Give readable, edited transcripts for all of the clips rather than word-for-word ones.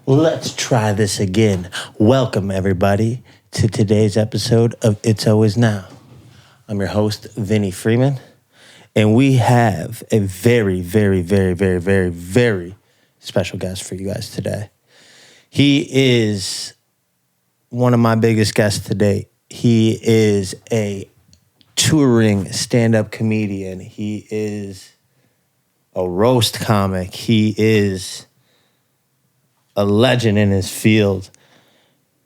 Let's try this again. Welcome, everybody, to today's episode of It's Always Now. I'm your host, Vinny Freeman, and we have a very, very, very, very, very, very special guest for you guys today. He is one of my biggest guests today. He is a touring stand-up comedian. He is a roast comic. He is a legend in his field,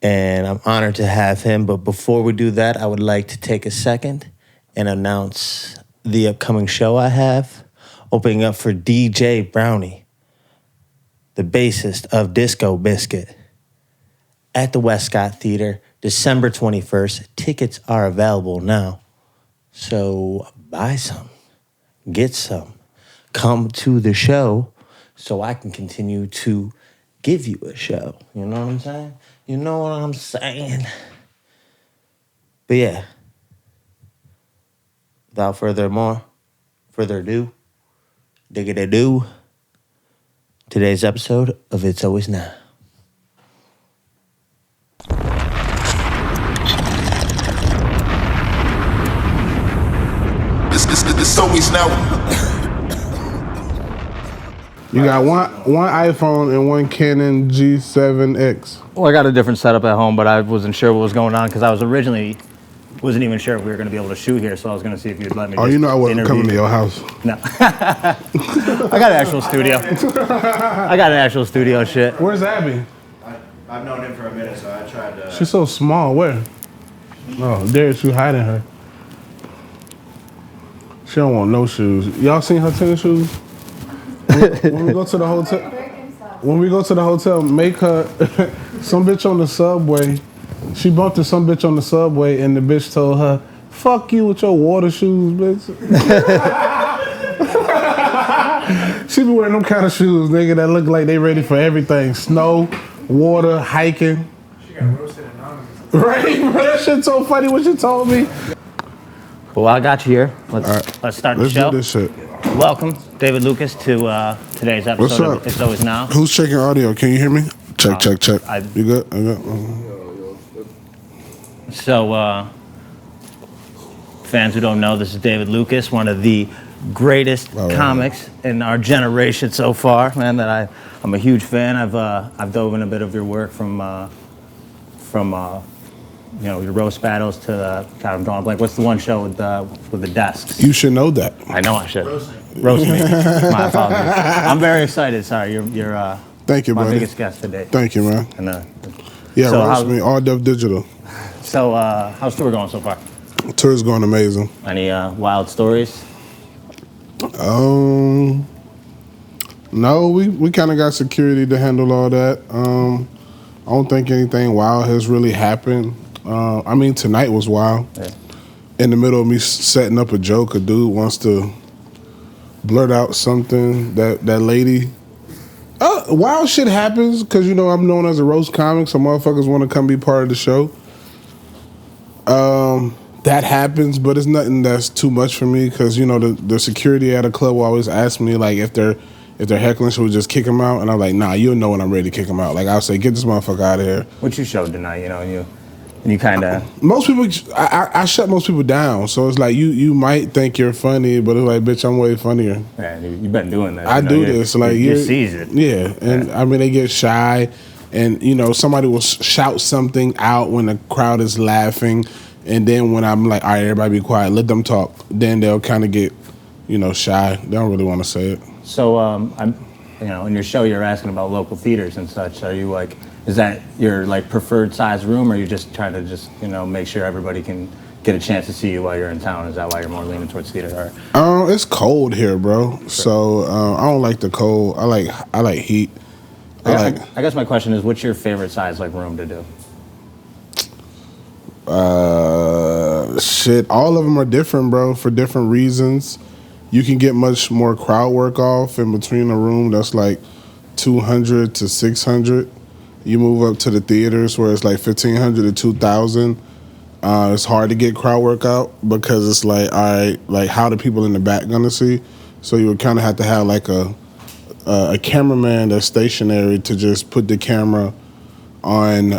and I'm honored to have him. But before we do that, I would like to take a second and announce the upcoming show I have, opening up for DJ Brownie, the bassist of Disco Biscuit, at the Westcott Theater, December 21st. Tickets are available now, so buy some, get some, come to the show so I can continue to give you a show. You know what I'm saying? You know what I'm saying? But yeah, without further ado, diggity-do, today's episode of It's Always Now. It's always now. You got one iPhone and one Canon G7X. Well, I got a different setup at home, but I wasn't sure what was going on because I wasn't even sure if we were going to be able to shoot here, so I was going to see if you'd let me. Oh, you know I wasn't coming to your house. No. I got an actual studio. Shit. Where's Abby? I've known him for a minute, so I tried to... She's so small. Where? Oh, there's you hiding her. She don't want no shoes. Y'all seen her tennis shoes? When we go to the hotel, make her some bitch on the subway. She bumped into some bitch on the subway, and the bitch told her, "Fuck you with your water shoes, bitch." She be wearing them kind of shoes, nigga, that look like they ready for everything: snow, water, hiking. She got roasted anonymous. Right, bro. That shit's so funny what you told me. Well, I got you here. Let's start the show. Let's do this shit. Welcome, David Lucas, to today's episode What's up? of It's Always Now. Who's checking audio? Can you hear me? Check. You good? So, fans who don't know, this is David Lucas, one of the greatest comics in our generation so far. Man, that I'm a huge fan. I've dove in a bit of your work from your roast battles to the kind of drawing a blank. What's the one show with the desks? You should know that. I know I should. Roast me. My apologies. I'm very excited. Sorry, you're Thank you, my buddy. biggest guest today. Thank you, man. And, so roast me, all Dev Digital. So how's tour going so far? Tour's going amazing. Any wild stories? No, we kind of got security to handle all that. I don't think anything wild has really happened. I mean, tonight was wild. Yeah. In the middle of me setting up a joke, a dude wants to blurt out something that lady. Wild shit happens because, I'm known as a roast comic, so motherfuckers want to come be part of the show. That happens, but it's nothing that's too much for me because, the security at a club will always ask me, like, if they're heckling, should we just kick them out? And I'm like, nah, you'll know when I'm ready to kick them out. Like, I'll say, get this motherfucker out of here. What you showed tonight, and you kind of... Most people, I shut most people down. So it's like, you might think you're funny, but it's like, bitch, I'm way funnier. Yeah, you've been doing that. I do this. Like, you sees it. Yeah, and yeah. I mean, they get shy, and, somebody will shout something out when the crowd is laughing, and then when I'm like, all right, everybody be quiet, let them talk, then they'll kind of get, shy. They don't really want to say it. So, in your show, you're asking about local theaters and such. Are you like... Is that your preferred size room, or you just trying to make sure everybody can get a chance to see you while you're in town? Is that why you're more leaning towards theater? Or? It's cold here, bro. Sure. So I don't like the cold. I like heat. I guess my question is, what's your favorite size room to do? Shit. All of them are different, bro, for different reasons. You can get much more crowd work off in between a room that's 200 to 600. You move up to the theaters where it's 1,500 to 2,000. It's hard to get crowd work out because it's all right, how the people in the back gonna see? So you would kind of have to have a cameraman that's stationary to just put the camera on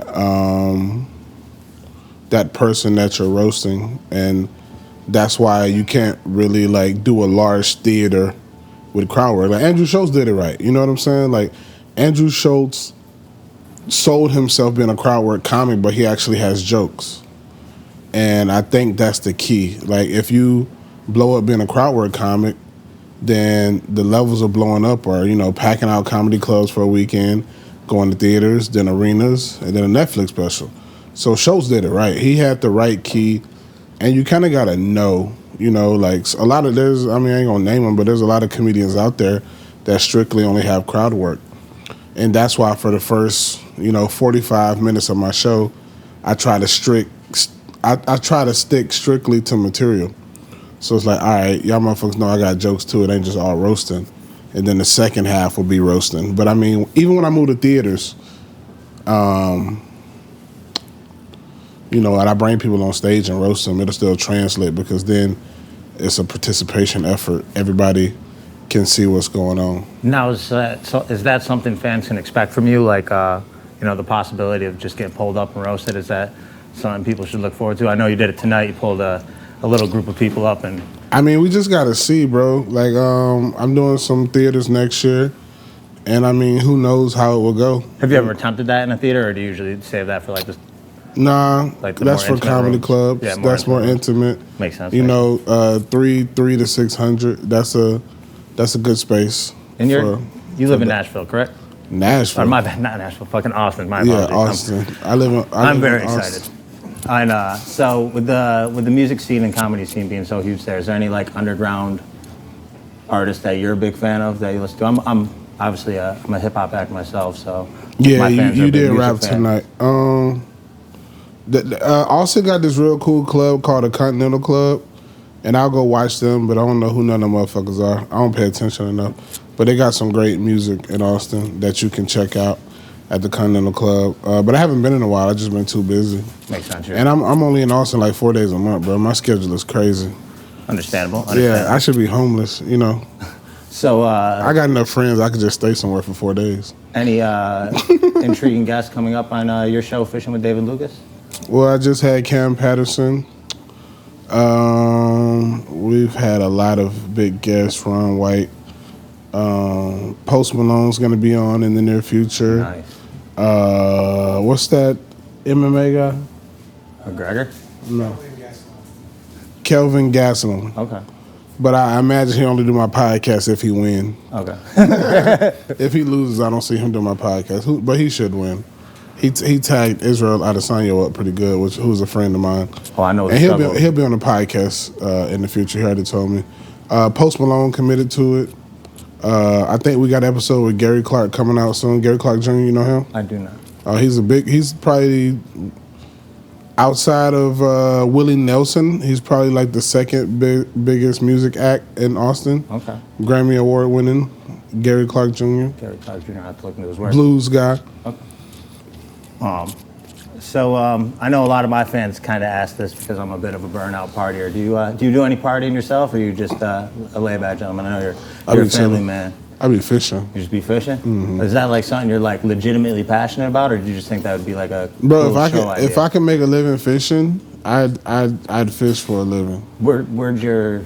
that person that you're roasting, and that's why you can't really like do a large theater with crowd work. Like Andrew Schulz did it right. You know what I'm saying? Like Andrew Schulz sold himself being a crowd work comic, but he actually has jokes. And I think that's the key. Like if you blow up being a crowd work comic, then the levels of blowing up are, you know, packing out comedy clubs for a weekend, going to theaters, then arenas, and then a Netflix special. So Schulz did it right. He had the right key, and you kind of got to know, you know, like a lot of I ain't gonna name them, but there's a lot of comedians out there that strictly only have crowd work. And that's why for the first, 45 minutes of my show, I try to stick strictly to material. So it's like, all right, y'all motherfuckers know I got jokes too. It ain't just all roasting. And then the second half will be roasting. But I mean, even when I move to theaters, and I bring people on stage and roast them, it'll still translate because then it's a participation effort. Everybody can see what's going on. Now, is that something fans can expect from you? Like, the possibility of just getting pulled up and roasted? Is that something people should look forward to? I know you did it tonight. You pulled a little group of people up and... I mean, we just got to see, bro. Like, I'm doing some theaters next year, and I mean, who knows how it will go. Have you ever attempted that in a theater, or do you usually save that for, like, this? Nah, like that's for comedy rooms? clubs. Yeah, that's more intimate. Makes sense. 3 to 600. That's a good space. And you live in Nashville, correct? Nashville. Or my bad, not Nashville. Fucking Austin. My apologies. Yeah, Austin. I'm very excited. And so with the music scene and comedy scene being so huge, is there any like underground artists that you're a big fan of that you listen to? I'm obviously I'm a hip hop act myself, so yeah, my fans you did music rap fans. tonight. Austin got this real cool club called the Continental Club, and I'll go watch them, but I don't know who none of them motherfuckers are. I don't pay attention enough, but they got some great music in Austin that you can check out at the Continental Club. But I haven't been in a while. I've just been too busy. Makes sense. And I'm only in Austin like 4 days a month, bro. My schedule is crazy. Understandable. Yeah, I should be homeless, So I got enough friends I could just stay somewhere for 4 days. Any intriguing guests coming up on your show, Fishing with David Lucas? Well, I just had Cam Patterson. We've had a lot of big guests, Ron White. Post Malone's going to be on in the near future. Nice. What's that MMA guy? McGregor? No. Kelvin Gastelum. Okay. But I imagine he only do my podcast if he win. Okay. If he loses, I don't see him do my podcast. But he should win. He tagged Israel Adesanya up pretty good, who's a friend of mine. Oh, I know. And he'll be on the podcast in the future. He already told me. Post Malone committed to it. I think we got an episode with Gary Clark coming out soon. Gary Clark Jr., you know him? I do not. He's probably outside of Willie Nelson. He's probably like the second biggest music act in Austin. Okay. Grammy Award winning Gary Clark Jr. Gary Clark Jr. I have to look into his work. Blues guy. Okay. So I know a lot of my fans kind of ask this because I'm a bit of a burnout partier. Do you do any partying yourself, or are you just a layback gentleman? I know you're a family man. I be fishing. You just be fishing? Mm-hmm. Is that like something you're like legitimately passionate about, or do you just think that would be like a bro? cool If I can make a living fishing, I'd fish for a living. Where'd your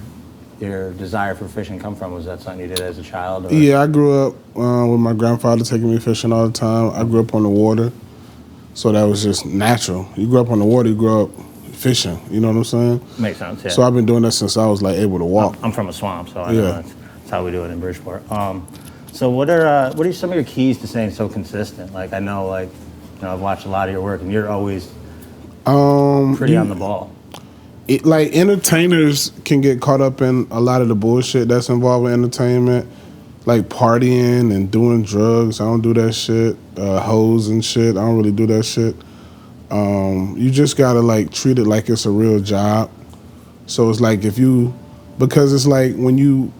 desire for fishing come from? Was that something you did as a child? Or? Yeah, I grew up with my grandfather taking me fishing all the time. I grew up on the water. So that was just natural. You grew up on the water, you grew up fishing. You know what I'm saying? Makes sense, yeah. So I've been doing that since I was like able to walk. I'm from a swamp, so I know that's how we do it in Bridgeport. So what are some of your keys to staying so consistent? Like I know, I've watched a lot of your work, and you're always pretty on the ball. Entertainers can get caught up in a lot of the bullshit that's involved with entertainment. Like partying and doing drugs. I don't do that shit. Hoes and shit. I don't really do that shit. You just gotta treat it like it's a real job. So it's like because it's like when you,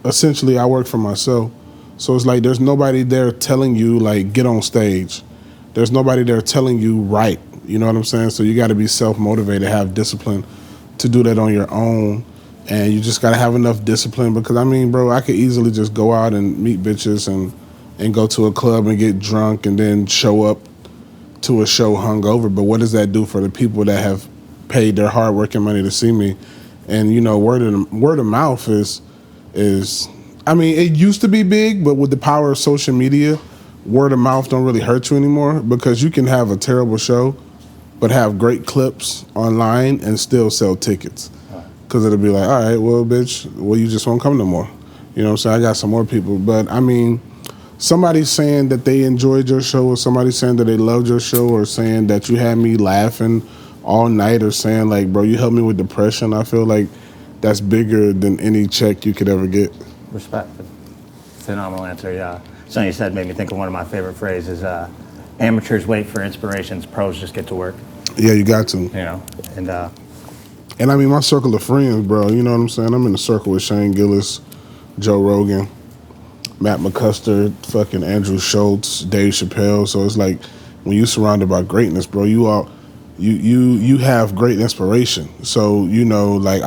essentially I work for myself. So it's like there's nobody there telling you get on stage. There's nobody there telling you right. You know what I'm saying? So you gotta be self-motivated, have discipline to do that on your own. And you just gotta have enough discipline because I mean, bro, I could easily just go out and meet bitches and go to a club and get drunk and then show up to a show hungover. But what does that do for the people that have paid their hard working money to see me? And you know, word of mouth is I mean, it used to be big, but with the power of social media, word of mouth don't really hurt you anymore because you can have a terrible show but have great clips online and still sell tickets. Because it'll be like, all right, well, bitch, well, you just won't come no more. You know what I'm saying? I got some more people. But, I mean, somebody saying that they enjoyed your show or somebody saying that they loved your show or saying that you had me laughing all night or saying, like, bro, you helped me with depression, I feel like that's bigger than any check you could ever get. Respect. Phenomenal answer, yeah. Something you said made me think of one of my favorite phrases. Amateurs wait for inspirations, pros just get to work. Yeah, you got to. You know, and I mean, my circle of friends, bro, you know what I'm saying? I'm in a circle with Shane Gillis, Joe Rogan, Matt McCusker, fucking Andrew Schulz, Dave Chappelle. So it's like when you're surrounded by greatness, bro, you have great inspiration. So, you know, like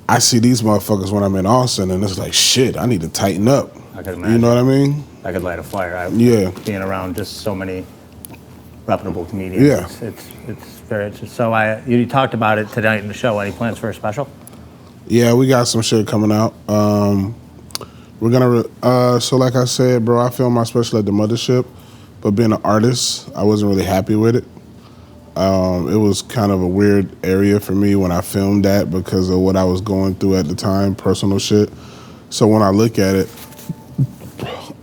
I see these motherfuckers when I'm in Austin and it's like, shit, I need to tighten up. I could imagine. You know what I mean? I could light a fire. Yeah. Being around just so many reputable comedians. Yeah. It's very interesting. So you talked about it tonight in the show. Any plans for a special? Yeah, we got some shit coming out. We're gonna so like I said, bro, I filmed my special at the Mothership, but being an artist, I wasn't really happy with it. It was kind of a weird area for me when I filmed that because of what I was going through at the time, personal shit. So when I look at it,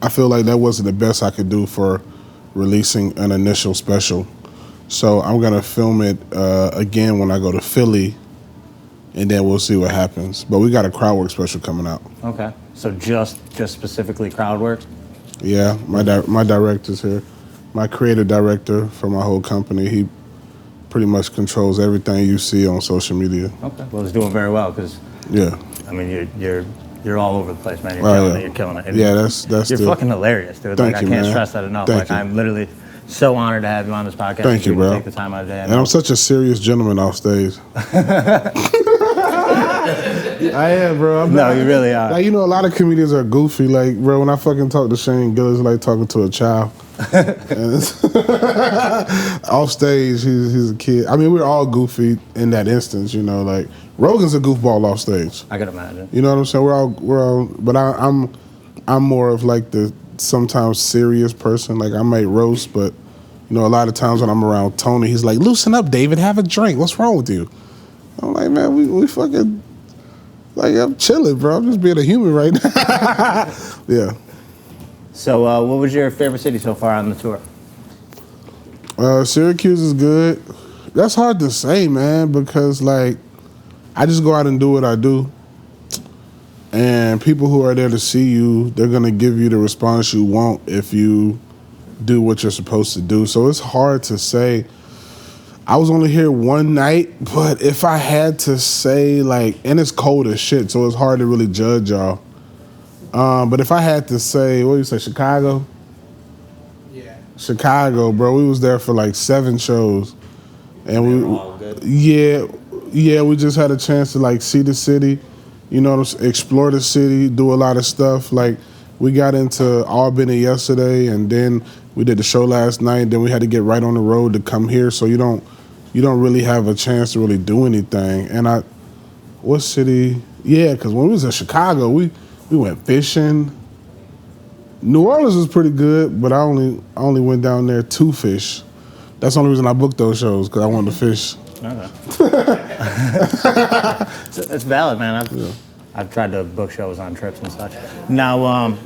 I feel like that wasn't the best I could do for releasing an initial special. So I'm gonna film it again when I go to Philly, and then we'll see what happens. But we got a crowd work special coming out. Okay. So just specifically crowd work? Yeah, my director's here. My creative director for my whole company, he pretty much controls everything you see on social media. Okay. Well, it's doing very well because, yeah, I mean, you're all over the place, man. You're killing it. And yeah, that's you're fucking hilarious, dude. Thank like you, I can't man. stress that enough. Thank like you. I'm literally so honored to have you on this podcast. Thank you, bro. Take the time out of the day. And I'm such a serious gentleman off stage. I am, bro. No, you really are. Like, you know, a lot of comedians are goofy. Like, bro, when I fucking talk to Shane Gillis, it's like talking to a child. Off stage, he's a kid. I mean, we're all goofy in that instance, you know. Like, Rogan's a goofball off stage. I can imagine. You know what I'm saying? We're all. But I'm more of like the sometimes serious person. Like, I might roast, but you know, a lot of times when I'm around Tony, he's like, "Loosen up, David. Have a drink. What's wrong with you?" I'm like, man, we fucking. Like, I'm chilling, bro. I'm just being a human right now. Yeah. So, what was your favorite city so far on the tour? Syracuse is good. That's hard to say, man, because, like, I just go out and do what I do. And people who are there to see you, they're going to give you the response you want if you do what you're supposed to do. So it's hard to say. I was only here one night, but if I had to say, like, and it's cold as shit, so it's hard to really judge y'all. But if I had to say, what do you say, Chicago? Yeah. Chicago, bro. We was there for like 7 shows. And They were all good? Yeah, we just had a chance to like see the city, you know, explore the city, do a lot of stuff. Like, we got into Albany yesterday, and then we did the show last night. Then we had to get right on the road to come here, so you don't really have a chance to really do anything. And what city? Yeah, because when we was in Chicago, we went fishing. New Orleans was pretty good, but I only went down there to fish. That's the only reason I booked those shows, because I wanted to fish. Okay. It's valid, man. I've tried to book shows on trips and such. Now,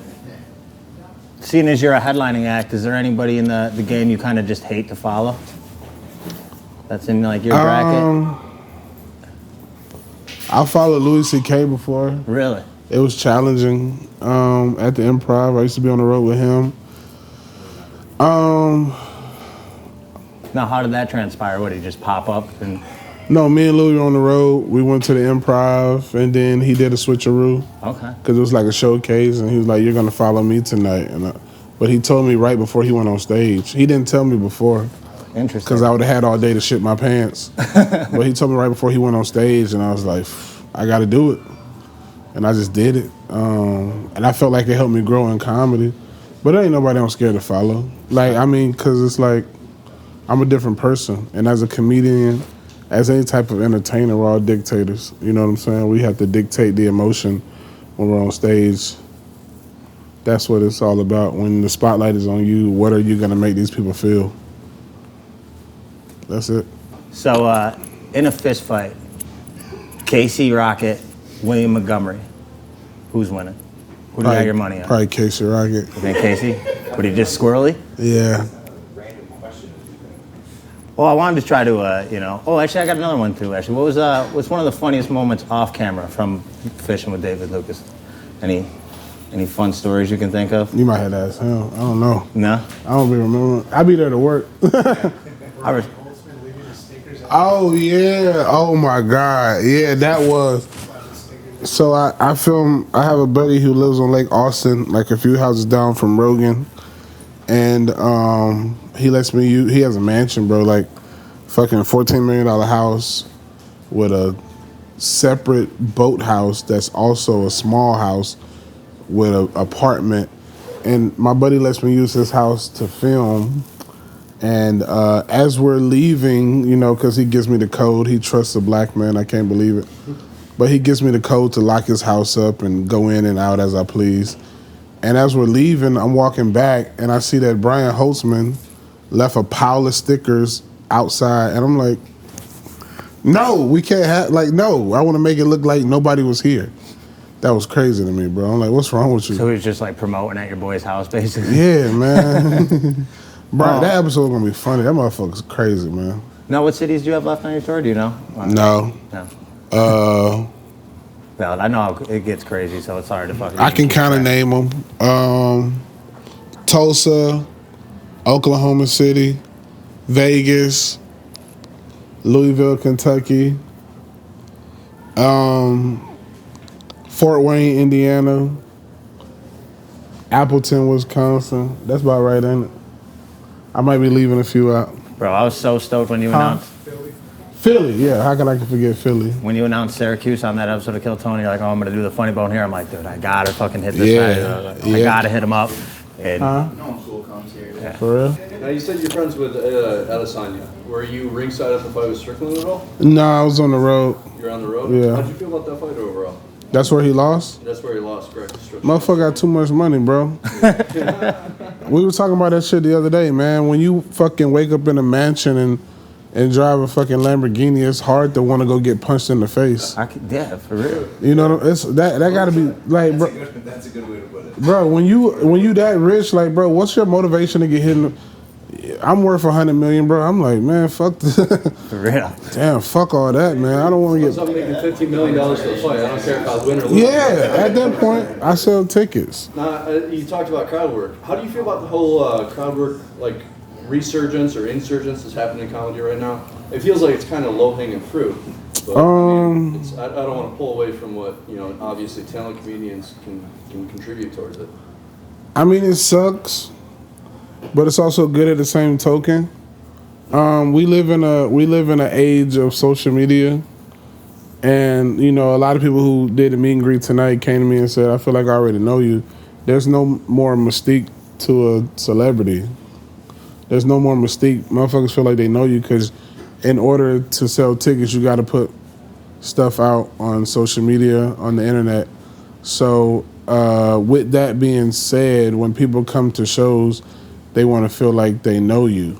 seeing as you're a headlining act, is there anybody in the game you kind of just hate to follow? That's in like your bracket? I followed Louis C.K. before. Really? It was challenging at the Improv. I used to be on the road with him. Now, how did that transpire? What, did he just pop up? No, me and Louis were on the road. We went to the Improv, and then he did a switcheroo. Okay. Because it was like a showcase, and he was like, "You're going to follow me tonight." But he told me right before he went on stage. He didn't tell me before. Interesting. Because I would have had all day to shit my pants. But he told me right before he went on stage, and I was like, I got to do it. And I just did it. And I felt like it helped me grow in comedy. But there ain't nobody I'm scared to follow. Like, I mean, because it's like, I'm a different person. And as a comedian, as any type of entertainer, we're all dictators. You know what I'm saying? We have to dictate the emotion when we're on stage. That's what it's all about. When the spotlight is on you, what are you going to make these people feel? That's it. So, in a fist fight, Casey Rocket, William Montgomery, who's winning? Who do you got your money on? Probably Casey Rocket. You think Casey? But he just squirrely? Yeah. Well, I wanted to try to, Oh, actually, I got another one too. Actually, what's one of the funniest moments off camera from fishing with David Lucas? Any fun stories you can think of? You might have to ask him. I don't know. No. I don't be remembering. I be there to work. Oh yeah. Oh my God. Yeah, that was. So I film. I have a buddy who lives on Lake Austin, like a few houses down from Rogan, and he lets me use. He has a mansion, bro, like fucking $14 million house with a separate boathouse that's also a small house with an apartment. And my buddy lets me use his house to film. And as we're leaving, because he gives me the code, he trusts a black man. I can't believe it. But he gives me the code to lock his house up and go in and out as I please. And as we're leaving, I'm walking back, and I see that Brian Holtzman left a pile of stickers outside. And I'm like, no, we can't have, no. I want to make it look like nobody was here. That was crazy to me, bro. I'm like, what's wrong with you? So he was just like promoting at your boy's house, basically? Yeah, man. Bro, that episode's going to be funny. That motherfucker's crazy, man. Now, what cities do you have left on your tour? Do you know? No. Well, I know it gets crazy, so it's hard to fucking... I can kind of name them. Tulsa, Oklahoma City, Vegas, Louisville, Kentucky, Fort Wayne, Indiana, Appleton, Wisconsin. That's about right, ain't it? I might be leaving a few out. Bro, I was so stoked when you announced... Philly, yeah. How can I forget Philly? When you announced Syracuse on that episode of Kill Tony, you're like, oh, I'm going to do the funny bone here. I'm like, dude, I got to fucking hit this guy. I got to hit him up. And No school comes here. Yeah. For real? Now, you said you're friends with Adesanya. Were you ringside at the fight with Strickland at all? No, I was on the road. You're on the road? Yeah. How'd you feel about that fight overall? That's where he lost? That's where he lost, correct? Strickland. Motherfucker got too much money, bro. We were talking about that shit the other day, man. When you fucking wake up in a mansion and drive a fucking Lamborghini, it's hard to want to go get punched in the face. Yeah, for real. You know, it's that got to be like, bro. That's a good way to put it. Bro, when you that rich, like, bro, what's your motivation to get hit? I'm worth $100 million, bro. I'm like, man, fuck this. For real. Damn, fuck all that, man. I don't want to So I'm get. making $15 million for the fight. I don't care if I win or lose. Yeah, at that point, I sell tickets. Now, you talked about crowd work. How do you feel about the whole crowd work, like resurgence or insurgence that's happening in comedy right now? It feels like it's kind of low-hanging fruit. But, I don't want to pull away from what, obviously talented comedians can contribute towards it. I mean, it sucks, but it's also good at the same token. We live in an age of social media, and a lot of people who did a meet and greet tonight came to me and said, "I feel like I already know you." There's no more mystique to a celebrity. There's no more mystique. Motherfuckers feel like they know you because in order to sell tickets, you got to put stuff out on social media, on the internet. So with that being said, when people come to shows, they want to feel like they know you.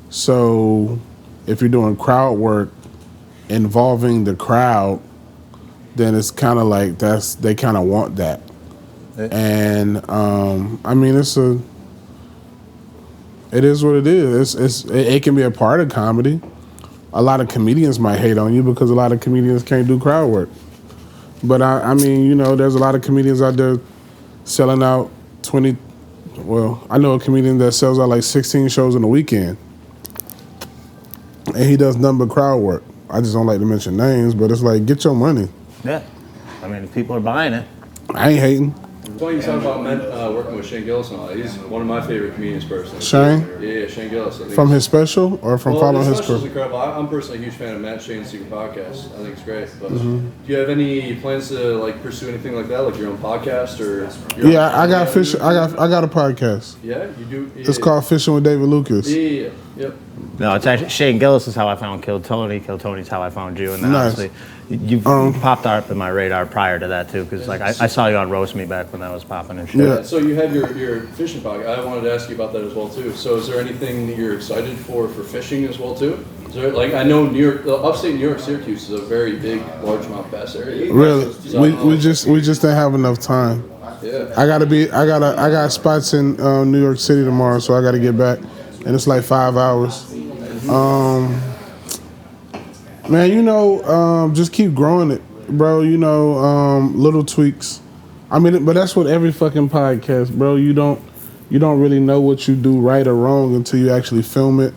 So if you're doing crowd work involving the crowd, then it's kind of like they kind of want that. And I mean, it is what it is. It can be a part of comedy. A lot of comedians might hate on you because a lot of comedians can't do crowd work. But I mean, there's a lot of comedians out there selling out 20. Well, I know a comedian that sells out like 16 shows in a weekend, and he does nothing but crowd work. I just don't like to mention names, but it's like, get your money. Yeah. I mean, if people are buying it. I ain't hating. Funny you talk about working with Shane Gillis and all that. He's one of my favorite comedians personally. Shane? Yeah, Shane Gillis. I think From his special or from following his special's special? incredible. I'm personally a huge fan of Matt Shane's Secret Podcast. I think it's great. But do you have any plans to like pursue anything like that, like your own podcast or? Yeah, I got fish. I got a podcast. Yeah, you do. Yeah. It's called Fishing with David Lucas. Yeah. Yep. No, it's actually Shane Gillis is how I found Kill Tony. Kill Tony's how I found you. And then Nice. obviously you popped up in my radar prior to that too, because like I saw you on Roast Me back when that was popping and shit. Yeah. So you have your fishing podcast. I wanted to ask you about that as well too. So is there anything that you're excited for fishing as well too? Is there, like I know New York, upstate New York, Syracuse is a very big largemouth bass area. Really, So, we just didn't have enough time. Yeah. I got spots in New York City tomorrow, so I gotta get back, and it's like 5 hours. Man, just keep growing it, bro. Little tweaks. I mean, but that's what every fucking podcast, bro. You don't really know what you do right or wrong until you actually film it,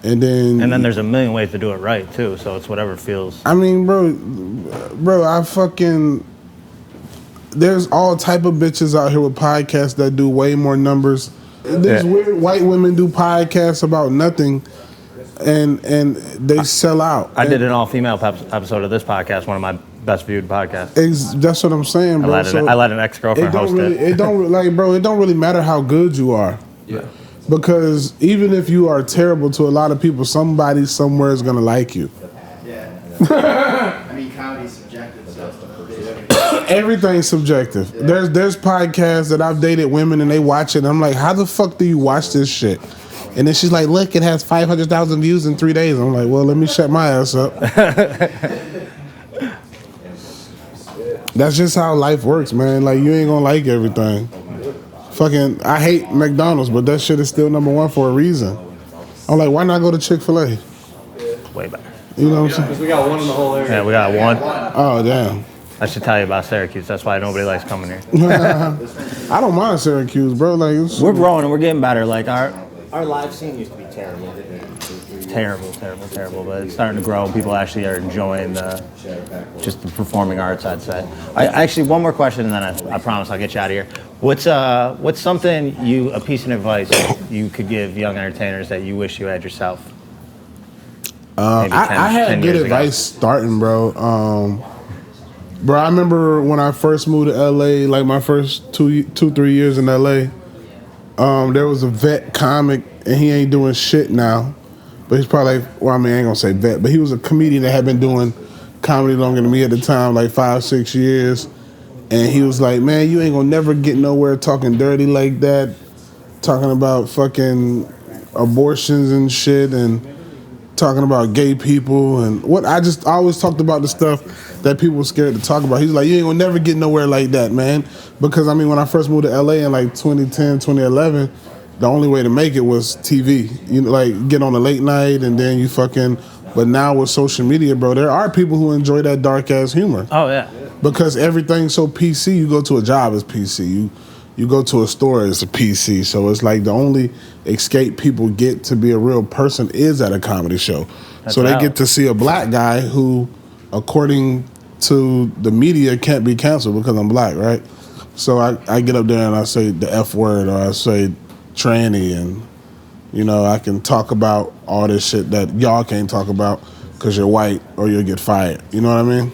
and then there's a million ways to do it right too. So it's whatever feels. I mean, bro, there's all type of bitches out here with podcasts that do way more numbers. These weird white women do podcasts about nothing, and they sell out. I did an all-female episode of this podcast, one of my best viewed podcasts. That's what I'm saying, bro. I let an ex-girlfriend host it. It don't really matter how good you are. Yeah. Because even if you are terrible to a lot of people, somebody somewhere is gonna like you. Yeah. I mean, comedy's subjective, so. Everything's subjective. There's podcasts that I've dated women and they watch it and I'm like, how the fuck do you watch this shit? And then she's like, look, it has 500,000 views in 3 days. I'm like, well, let me shut my ass up. That's just how life works, man. Like, you ain't gonna like everything. Fucking, I hate McDonald's, but that shit is still number one for a reason. I'm like, why not go to Chick-fil-A? Way better. You know what I'm saying? Because we got one in the whole area. Yeah, we got one. Oh, damn. I should tell you about Syracuse. That's why nobody likes coming here. I don't mind Syracuse, bro. Like, We're growing and we're getting better. Like our live scene used to be terrible. terrible, but it's starting to grow. People actually are enjoying just the performing arts, I'd say. Actually, one more question, and then I promise I'll get you out of here. What's something a piece of advice you could give young entertainers that you wish you had yourself? I had good advice starting, bro. Bro, I remember when I first moved to LA, like my first 3 years in LA, there was a vet comic, and he ain't doing shit now. But he's probably, I ain't gonna say vet, but he was a comedian that had been doing comedy longer than me at the time, like 5-6 years. And he was like, man, you ain't gonna never get nowhere talking dirty like that, talking about fucking abortions and shit, and talking about gay people and what. I always talked about the stuff that people were scared to talk about. He's like, you ain't gonna never get nowhere like that, man. Because I mean, when I first moved to LA in like 2010, 2011, the only way to make it was TV. You know, like get on a late night and then you fucking. But now with social media, bro, there are people who enjoy that dark ass humor. Oh yeah. Because everything's so PC. You go to a job, it's PC. You go to a store, it's a PC. So it's like the only escape people get to be a real person is at a comedy show. That's so they get to see a black guy who, according to the media, can't be canceled because I'm black, right? So I get up there and I say the F word, or I say tranny, and you know, I can talk about all this shit that y'all can't talk about because you're white or you'll get fired. You know what I mean?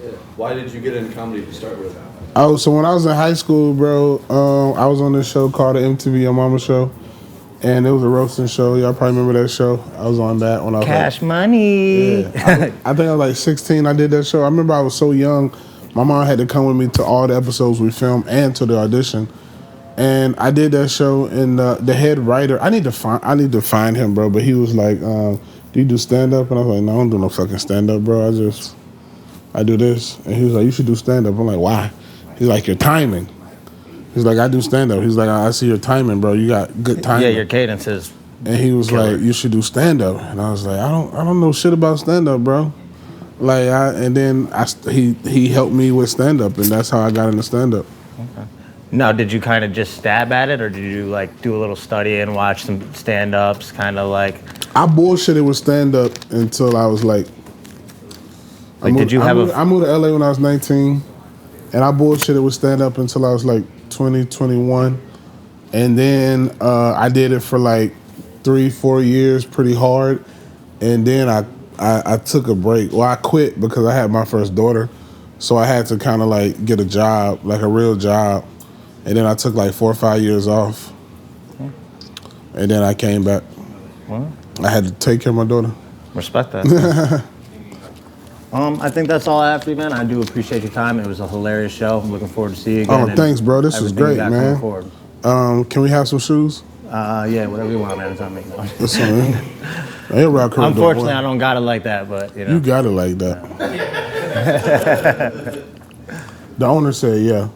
Yeah. Why did you get into comedy to start with? Oh, so when I was in high school, bro, I was on this show called the MTV Your Mama Show, and it was a roasting show. Y'all probably remember that show. I was on that when I was Cash Money. Yeah, I think I was like 16. I did that show. I remember I was so young. My mom had to come with me to all the episodes we filmed and to the audition. And I did that show, and the head writer, I need to find him, bro. But he was like, "Do you do stand up?" And I was like, "No, I don't do no fucking stand up, bro. I do this." And he was like, "You should do stand up." I'm like, "Why?" He's like, "Your timing." He's like, "I do stand up." He's like, "I see your timing, bro. You got good timing." Yeah, your cadence is. And he was like, "You should do stand up." And I was like, "I don't know shit about stand up, bro." Like, he helped me with stand up, and that's how I got into stand up. Okay. Now, did you kind of just stab at it, or did you like do a little study and watch some stand-ups, kind of like? I bullshitted with stand-up until I was like. I moved to LA when I was 19, And I bullshitted with stand-up until I was like 20, 21. And then I did it for like 3-4 years pretty hard. And then I took a break. Well, I quit because I had my first daughter. So I had to kind of like get a job, like a real job. And then I took like 4 or 5 years off. And then I came back. I had to take care of my daughter. Respect that. I think that's all I have for you, man. I do appreciate your time. It was a hilarious show. I'm looking forward to see you again. Oh, thanks, bro. This was great, man. Can we have some shoes? Yeah, whatever you want, man. It's on me. That's all right. Unfortunately, I don't got it like that, but you know. You got it like that. The owner said, yeah.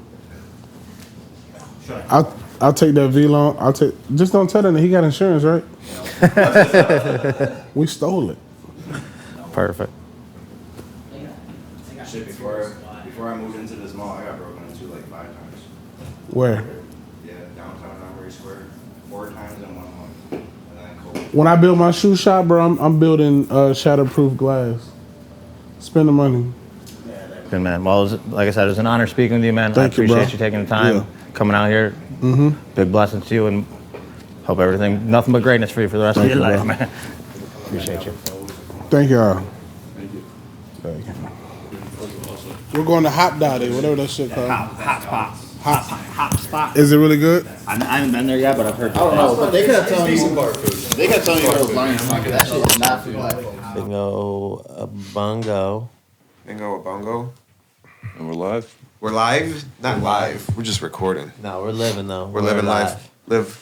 I'll take that V-Long. Just don't tell them that he got insurance, right? We stole it. Perfect. Shit, before I moved into this mall, I got broken into like 5 times. Where? Yeah, downtown Armory Square, 4 times in 1 month. And then COVID. When I build my shoe shop, bro, I'm building shatterproof glass. Spend the money. Good, man. Well, like I said, it was an honor speaking with you, man. I appreciate you taking the time, coming out here. Big blessings to you, and hope everything, nothing but greatness for you for the rest of your life, man. Appreciate you. Thank y'all. Thank you. We're going to Hop Dotty, whatever that shit called. Hot spot. Is it really good? I haven't been there yet, but I've heard. I don't know, but they could have told me. They could have told me those lines. That shit is not for black folks. Bingo, a bongo. Bingo, a bongo. And we're live. We're live? Not live. We're just recording. No, we're living though. We're living live. Live.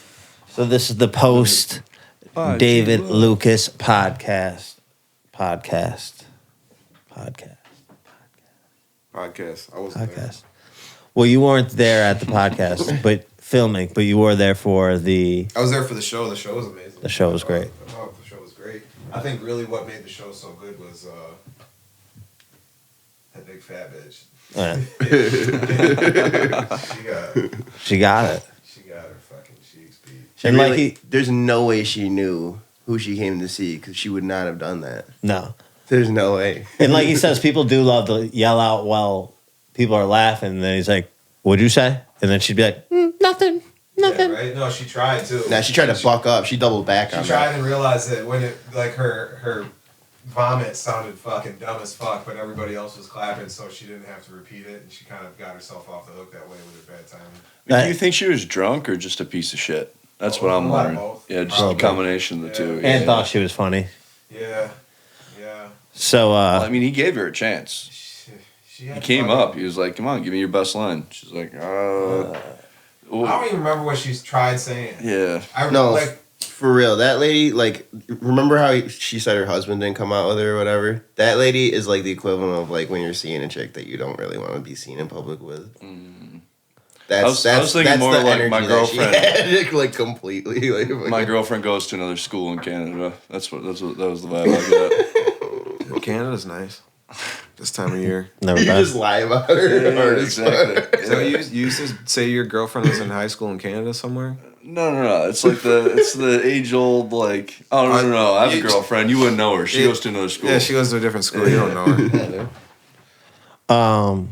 So this is the post David Lucas podcast. I wasn't there. Well, you weren't there at the podcast, but filming. But you were there for the. I was there for the show. The show was amazing. The show was great. Oh, the show was great. I think really what made the show so good was that big fat bitch. She got it. She got her fucking cheeks beat. And really, like there's no way she knew who she came to see because she would not have done that. No. There's no way. And like he says, people do love to yell out while people are laughing. And then he's like, "What'd you say?" And then she'd be like, "Nothing." Yeah, right? No, she tried too. Nah, she tried to buck up. She doubled back on She tried and realized that when it, like her vomit sounded fucking dumb as fuck, but everybody else was clapping, so she didn't have to repeat it, and she kind of got herself off the hook that way with her bad timing. Do you think she was drunk or just a piece of shit? That's what I'm wondering. Yeah, just a combination of the two. And thought she was funny. Yeah. So, I mean, he gave her a chance. He came up. He was like, "Come on, give me your best line." She's like, I don't even remember what she's tried saying. Yeah. For real, that lady, like, remember how she said her husband didn't come out with her or whatever? That lady is like the equivalent of like when you're seeing a chick that you don't really want to be seen in public with. I was thinking more like my girlfriend. Like completely. Like, my girlfriend goes to another school in Canada. That was the vibe I got. Canada's nice. This time of year. You just lie about her. Yeah, exactly. So you used to say your girlfriend was in high school in Canada somewhere? No. It's like the age old like. Oh no. I have a girlfriend. You wouldn't know her. She goes to another school. Yeah, she goes to a different school. You don't know her.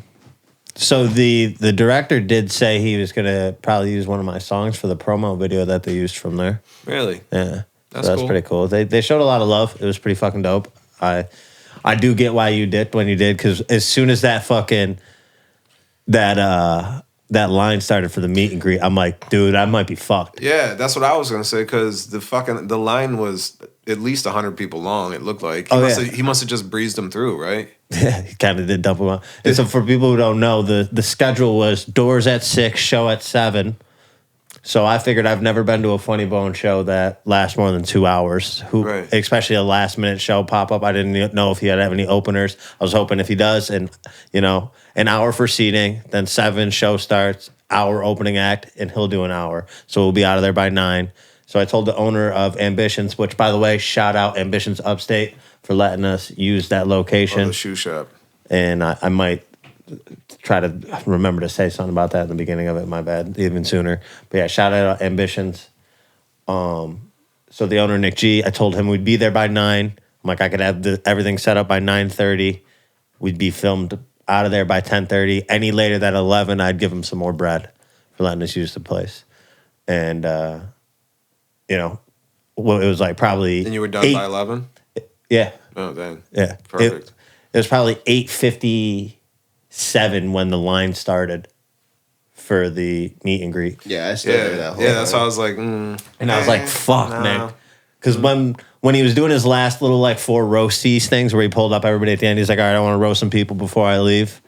So the director did say he was gonna probably use one of my songs for the promo video that they used from there. Really? Yeah. That's cool. pretty cool. They showed a lot of love. It was pretty fucking dope. I do get why you dipped when you did, because as soon as that fucking that line started for the meet and greet, I'm like, dude, I might be fucked. Yeah, that's what I was gonna say, because the line was at least 100 people long. It looked like he must have just breezed them through, right? Yeah, he kind of did dump them out. And so for people who don't know, the schedule was doors at 6, show at 7. So I figured I've never been to a Funny Bone show that lasts more than 2 hours. Especially a last minute show pop up. I didn't know if he had any openers. I was hoping if he does, and an hour for seating, then 7 show starts, hour opening act, and he'll do an hour. So we'll be out of there by 9. So I told the owner of Ambitions, which by the way, shout out Ambitions Upstate for letting us use that location. The shoe shop. And I might try to remember to say something about that in the beginning of it. My bad, even sooner. But yeah, shout out Ambitions. So the owner, Nick G, I told him we'd be there by 9. I'm like, I could have everything set up by 9:30. We'd be filmed out of there by 10:30. Any later than 11, I'd give him some more bread for letting us use the place. And, you know, well, it was like probably... And you were done by 11? Yeah. Oh, dang. Yeah. Perfect. It was probably 8:57 when the line started for the meet and greet. Yeah, I still remember that whole that's why I was like, And I was like, fuck, man. Because when he was doing his last little like 4 roasties things where he pulled up everybody at the end, he's like, all right, I want to roast some people before I leave.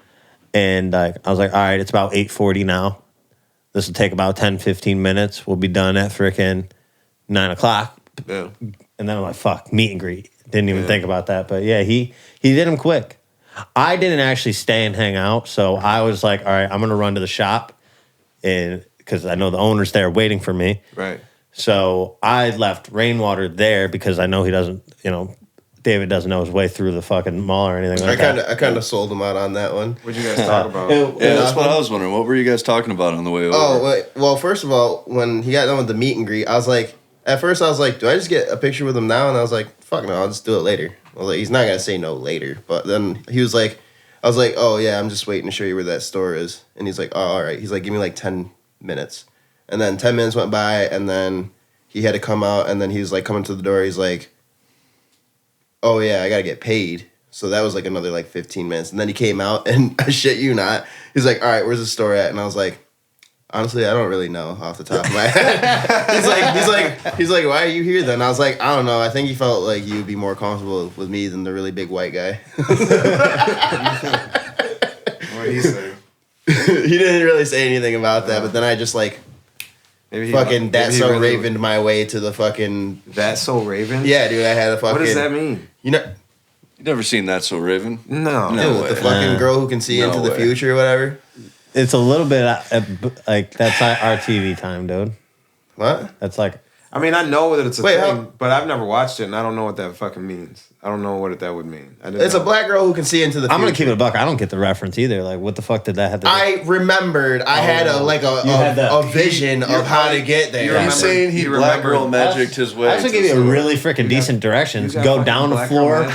And I was like, all right, it's about 8:40 now. This will take about 10, 15 minutes. We'll be done at frickin' 9 o'clock. Yeah. And then I'm like, fuck, meet and greet. Didn't even think about that. But yeah, he did him quick. I didn't actually stay and hang out. So I was like, all right, I'm going to run to the shop. And because I know the owner's there waiting for me. Right. So I left Rainwater there because I know he doesn't, David doesn't know his way through the fucking mall or anything like that. I kind of sold him out on that one. What'd you guys talk about? Yeah, that's what I was wondering. What were you guys talking about on the way over? Oh, well, first of all, when he got done with the meet and greet, I was like, at first I was like, do I just get a picture with him now? And I was like, fuck no, I'll just do it later. I was like, he's not going to say no later. But then he was like, I was like, oh yeah, I'm just waiting to show you where that store is. And he's like, oh, all right. He's like, give me like 10 minutes. And then 10 minutes went by, and then he had to come out, and then he was like coming to the door. He's like, oh yeah, I got to get paid. So that was like another like 15 minutes. And then he came out, and I shit you not, he's like, all right, where's the store at? And I was like, honestly, I don't really know off the top of my head. he's like, why are you here then? I was like, I don't know. I think he felt like you'd be more comfortable with me than the really big white guy. What did he say? He didn't really say anything about that, but then I just like That's So really Ravened my way to the fucking... That's So Raven? Yeah, dude, I had a fucking... What does that mean? You never seen That's So Raven? No. Dude, the fucking girl who can see into the future or whatever. It's a little bit like that's our TV time, dude. What? That's like... I mean, I know that it's a thing, but I've never watched it, and I don't know what that fucking means. I don't know what that would mean. It's a black girl who can see into the future. I'm going to keep it a buck. I don't get the reference either. Like, what the fuck did that have to do? I remembered. I had a vision of how to get there. You're saying he black girl magicked his way. I also give you a really freaking decent directions. Go down the floor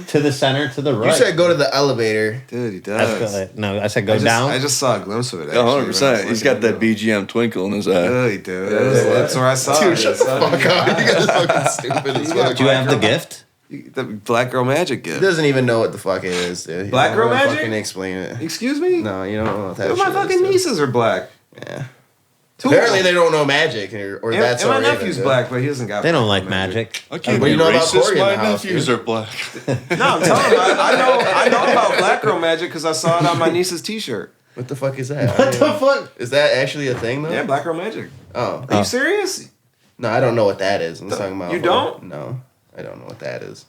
to the center to the right. You said go to the elevator. Dude, he does. No, I said go down. I just saw a glimpse of it. 100%. He's got that BGM twinkle in his eye. Yeah, he does. That's where I saw it. Dude, shut the fuck up. You guys are fucking stupid as fuck. Do you have the gift? The Black Girl Magic gift. He doesn't even know what the fuck it is, dude. Black Girl Magic? Fucking explain it. Excuse me? No, you don't know what that is. My fucking nieces are black. Yeah. Apparently they don't know magic or that's and my nephew's black, but he doesn't got. They don't like magic. Okay, but you know about Corey my in the house, nephews dude. are black. No, I'm telling you, I know about Black Girl Magic because I saw it on my niece's T-shirt. What the fuck is that? What the fuck? Is that actually a thing though? Yeah, Black Girl Magic. Oh. Are you serious? No, I don't know what that is. I'm talking about. You don't? No, I don't know what that is.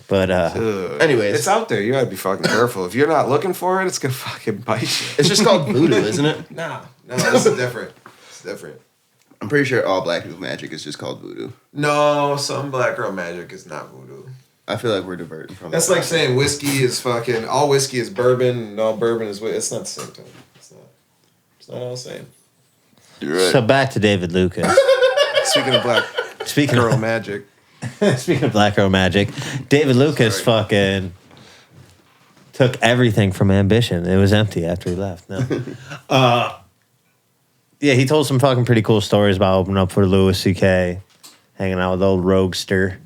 But anyways, it's out there. You gotta be fucking careful. If you're not looking for it, it's gonna fucking bite you. It's just called voodoo, isn't it? No, this is different. It's different. I'm pretty sure all black people magic is just called voodoo. No, some Black Girl Magic is not voodoo. I feel like we're diverting from. That's like saying whiskey is fucking all whiskey is bourbon and all bourbon is it's not the same thing. It's not all the same. You're right. So back to David Lucas. Speaking of Black Girl Magic. Speaking of Black Girl Magic, David Lucas fucking took everything from Ambition. It was empty after he left. No. Yeah, he told some fucking pretty cool stories about opening up for Louis C.K., hanging out with old Roguester,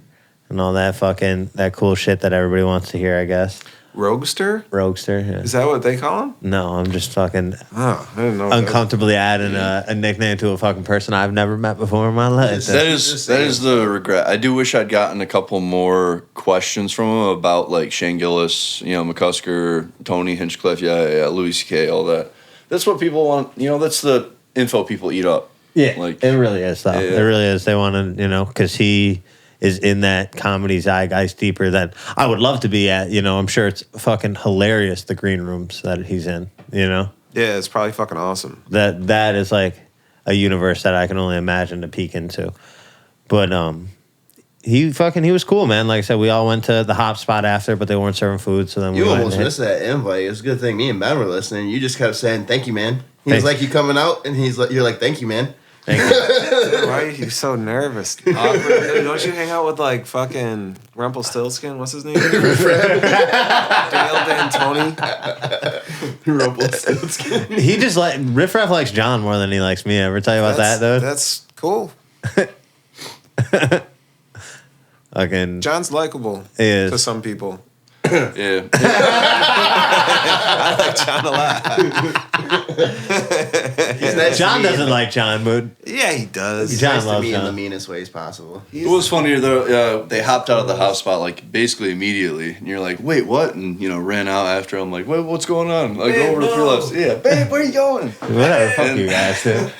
and all that cool shit that everybody wants to hear, I guess. Roguester? Roguester, yeah. Is that what they call him? No, I'm just fucking I didn't know uncomfortably adding a nickname to a fucking person I've never met before in my life. That is the regret. I do wish I'd gotten a couple more questions from him about like Shane Gillis, McCusker, Tony Hinchcliffe, Louis C.K., all that. That's what people want. That's the info people eat up. Yeah, like it really is though. Yeah. It really is. They want to, because he is in that comedy zeitgeist deeper than I would love to be at. I'm sure it's fucking hilarious, the green rooms that he's in, Yeah, it's probably fucking awesome. That is like a universe that I can only imagine to peek into. But he was cool, man. Like I said, we all went to the hop spot after, but they weren't serving food, so then you we almost missed that invite. It was a good thing me and Ben were listening. You just kept saying, thank you, man. He was like, you coming out? And you're like, thank you, man. Thank you. Why are you so nervous? Awkward. Dude, don't you hang out with like fucking Rumpelstiltskin? What's his name? Dale D'Antoni. Rumpelstiltskin. He just like Riff Raff likes John more than he likes me. Ever tell you about that, dude? That's cool. Fucking John's likable is to some people. Yeah. I like John a lot. He's nice John to me. doesn't like John, but Yeah, he does. He's John nice to loves me in John. the meanest ways possible. It was funny though. They hopped out of the house spot like basically immediately, and you're like, "Wait, what?" And ran out after. I'm like, "Wait, what's going on?" Like Babe, over to no. Phillips. Yeah, babe, where are you going? whatever. Fuck you guys, dude.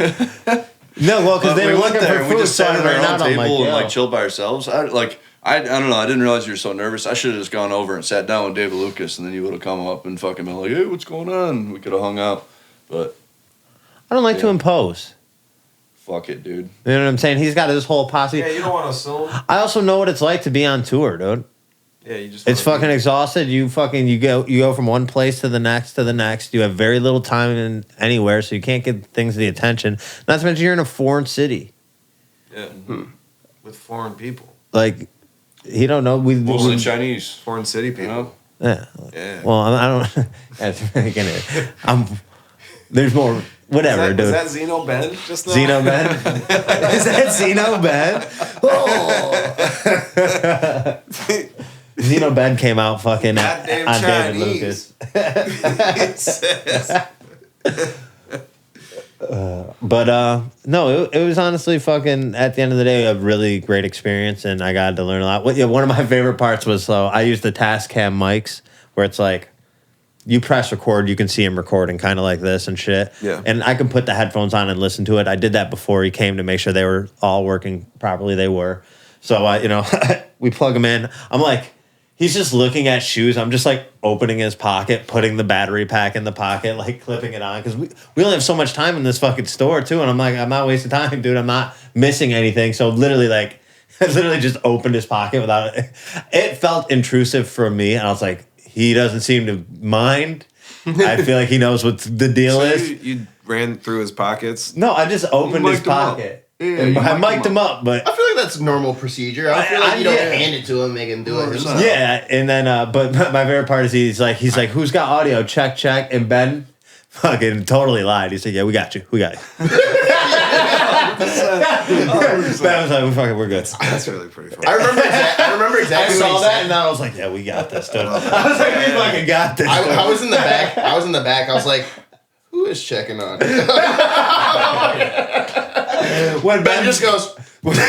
No, well, because they we were went looking there for and we food, just so I sat at our ran own out. I'm table like, and yo. like chilled by ourselves. I don't know. I didn't realize you were so nervous. I should have just gone over and sat down with David Lucas, and then you would have come up and fucking been like, "Hey, what's going on?" We could have hung out, but I don't like to Yeah. impose. fuck it, dude. You know what I'm saying? He's got his whole posse. Yeah, you don't want to assume. I also know what it's like to be on tour, dude. Yeah, you just. It's wanna fucking exhausted. You go from one place to the next to the next. You have very little time in anywhere, so you can't get things the attention. Not to mention you're in a foreign city. Yeah. With foreign people, Like he don't know. Mostly Chinese. foreign city You people. know? Yeah. Yeah. Well, I don't. That's again. There's more. Whatever, is dude. that Zeno Ben just now? Zeno Ben? Is that Zeno Ben? Oh. Zeno Ben came out fucking Goddamn on David Chinese. Lucas. But no, it was honestly fucking, at the end of the day, a really great experience, and I got to learn a lot. One of my favorite parts was, I used the Tascam mics, where it's like, you press record, you can see him recording kind of like this and shit. Yeah. And I can put the headphones on and listen to it. I did that before he came to make sure they were all working properly. They were. So, we plug him in. I'm like, he's just looking at shoes. I'm just like opening his pocket, putting the battery pack in the pocket, like clipping it on. Because we only have so much time in this fucking store, too. And I'm like, I'm not wasting time, dude. I'm not missing anything. So literally, I literally just opened his pocket without it. It felt intrusive for me. And I was like, he doesn't seem to mind. I feel like he knows what the deal So is. you ran through his pockets. No, I just opened his pocket. And I mic'd him up, but I feel like that's normal procedure. I feel like you don't hand it to him, make him do it himself. yeah. And then, but my favorite part is he's like, who's got audio? Check. And Ben fucking totally lied. He said, yeah, we got you. Ben was like, we're good. That's really pretty funny. I remember I exactly. saw what he that, said. and I was like, yeah, we got this, dude. I was like, we fucking got this. I was in the back. I was like, who is checking on? When Ben just goes. with the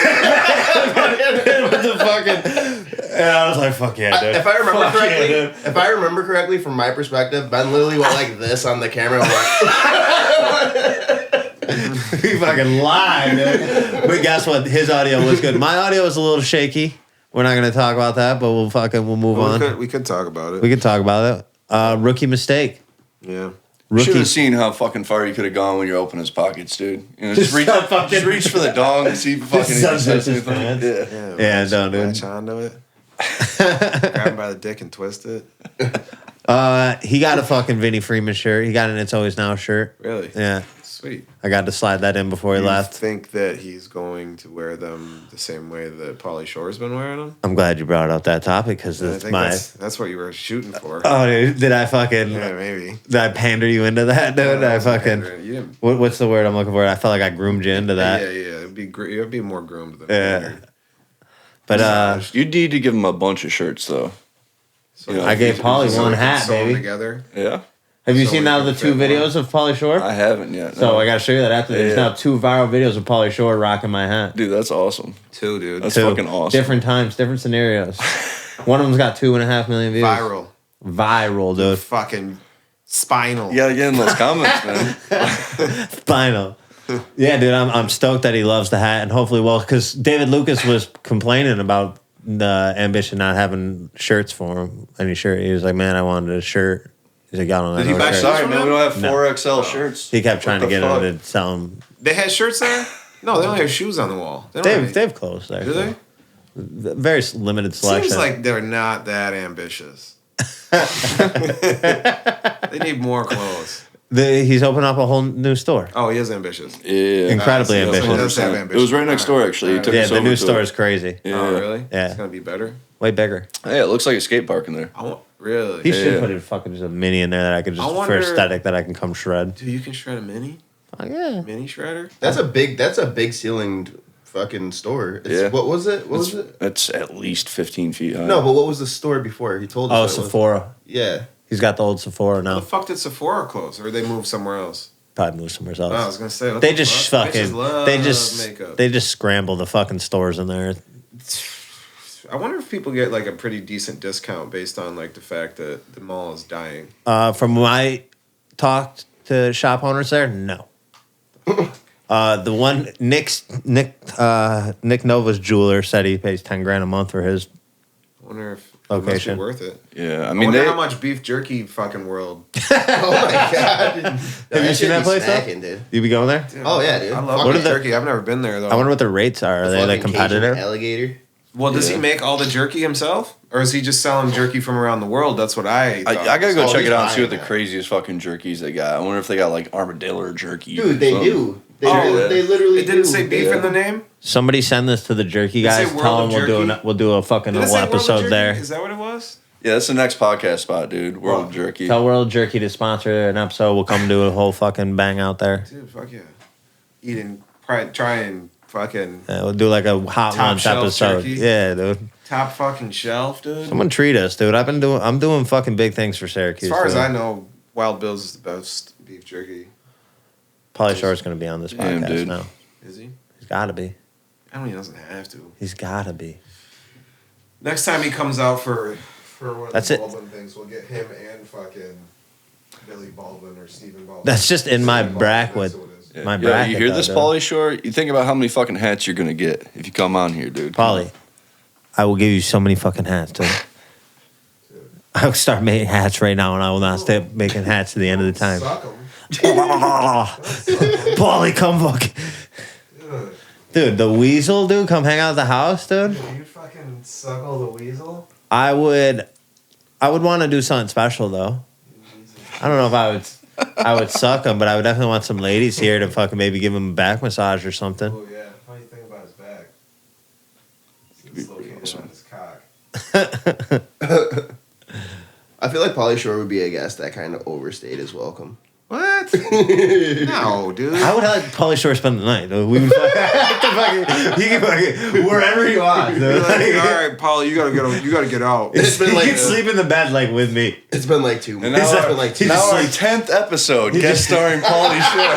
fucking, and I was like, fuck yeah, dude. If I remember Fuck correctly, yeah, dude. if I remember correctly from my perspective, Ben literally went like this on the camera. I'm like, He fucking lied, dude. But guess what? His audio was good. My audio was a little shaky. We're not gonna talk about that, but we'll move on. We could talk about it. We could talk about it. Rookie mistake. Yeah. You should Rookie. have seen how fucking far you could have gone when you're opening his pockets, dude. Just reach, so fucking- just reach for the dong and see if fucking Just he says sunset his anything. pants. Yeah. Yeah, don't, dude. Latch onto it. Grab him by the dick and twist it. He got a fucking Vinnie Freeman shirt. He got an It's Always Now shirt. Really? Yeah. Sweet. I got to slide that in before he You left. think that he's going to wear them the same way that Pauly Shore's been wearing them? I'm glad you brought up that topic because I it's think my. that's what you were shooting for. Oh, dude, did I fucking? Yeah, maybe. Did I pander you into that, dude? No, I it wasn't fucking. pandering. You didn't- What's the word I'm looking for? I felt like I groomed you into that. Yeah. It'd be more groomed than Yeah. pandered. But You need to give him a bunch of shirts, though. So You know, I gave Pauly so one we can hat, sew 'em baby. Together. Yeah? have you So seen we now can the fit 2 one. videos of Pauly Shore? I haven't yet. So no. I got to show you that after. There's Yeah. now 2 viral videos of Pauly Shore rocking my hat. Dude, that's awesome. Two, dude. That's 2. fucking awesome. Different times, different scenarios. One of them's got 2.5 million views. Viral, dude. Fucking spinal. You gotta get in those comments, man. Final. Yeah, dude, I'm stoked that he loves the hat, and hopefully, because David Lucas was complaining about the Ambition not having shirts for him. Any shirt, he was like, "Man, I wanted a shirt." He's like, "I don't Did he know." buy shirt." shirts? Sorry, man, we don't have No. 4XL shirts. He kept trying to What the get fuck? him to sell them. They had shirts there? No, they only have shoes on the wall. They don't have They have clothes there. Do they? Very limited selection. Seems like they're not that ambitious. They need more clothes. He's opened up a whole new store. Oh, he is ambitious. Yeah. Incredibly He ambitious. does have 100%. ambition. It was right next door, actually. He took Yeah, us the over new to store it. is crazy. Yeah. Oh, really? Yeah. It's gonna be better. Way bigger. Hey, it looks like a skate park in there. Really? He should Yeah. put a fucking just a mini in there that I could just I for wonder- aesthetic that I can come shred. Dude, you can shred a mini? Oh, yeah. Mini shredder? That's a big ceilinged fucking store. It's, Yeah. What was it? What was it? It's at least 15 feet high. No, but what was the store before? He told us. Oh, what it was. Sephora. Yeah. He's got the old Sephora How now. the fuck did Sephora close? Or they moved somewhere else? Probably move somewhere Oh, I else. was gonna say. what They the just fuck? fucking. Makeup. They just scramble the fucking stores in there. I wonder if people get like a pretty decent discount based on like the fact that the mall is dying. From when I talked to shop owners there, no. The one Nick Nova's jeweler said he pays $10,000 a month for his. I wonder if Location. it must be worth it. Yeah, I I mean, wonder they, how much beef jerky fucking world. Oh my god. Have you seen that place though? Dude. You be going there? Oh yeah, dude. I love What are beef the- jerky. I've never been there though. I wonder what the rates are. Are they like Fucking competitive? Cajun alligator. Well, does Yeah. he make all the jerky himself, or is he just selling jerky from around the world? That's what I I gotta go Oh, check he's it out and see buying what the that. craziest fucking jerkies they got. I wonder if they got like armadillo jerky. Dude, or they something. do. They, Oh, they literally It didn't do. say beef Yeah. in the name. Somebody send this to the jerky Did it say guys. World Tell of them Jerky? we'll do a fucking Did it little say World of episode Jerky? there. Is that what it was? Yeah, that's the next podcast spot, dude. World Jerky. Tell World Jerky to sponsor an episode. We'll come do a whole fucking bang out there. Dude, fuck yeah. Try and fucking Yeah, we'll do like a hot Top lunch shelf episode. jerky. Yeah, dude. top fucking shelf, dude. Someone treat us, dude. I'm doing fucking big things for Syracuse. As far as dude. I know, Wild Bill's is the best beef jerky. Pauly Shore's gonna be on this Damn, podcast dude. now. Is he? He's gotta be. I don't. He doesn't have to. He's gotta be. Next time he comes out for For one of That's the it. Baldwin things, we'll get him and fucking Billy Baldwin or Stephen Baldwin. That's just in my Stephen Baldwin, bracket. that's who it is. Yeah. My Yeah, bracket. you hear though, this, dude. Pauly Shore? You think about how many fucking hats you're gonna get if you come on here, dude. Pauly, I will give you so many fucking hats, dude. I will start making hats right now, and I will not stop making hats to the end of the time. Suck 'em. Pauly, come fucking. Ugh. Dude, the weasel, dude, come hang out at the house, dude. You fucking suckle the weasel? I would want to do something special though. I don't know if I would suck him, but I would definitely want some ladies here to fucking maybe give him a back massage or something. Oh yeah. How do you think about his back? It's located on his cock. I feel like Pauly Shore would be a guest that kind of overstayed his welcome. what? No, dude. I would have Pauly Shore spend the night. We would he can fucking wherever he wants. You're Dude. like, all right, Paul, you gotta get out. It's been He like can sleep in the bed like with me. it's been like 2 And months. now It's our, been like 2 now our months. 10th episode, guest just- starring Pauly Shore.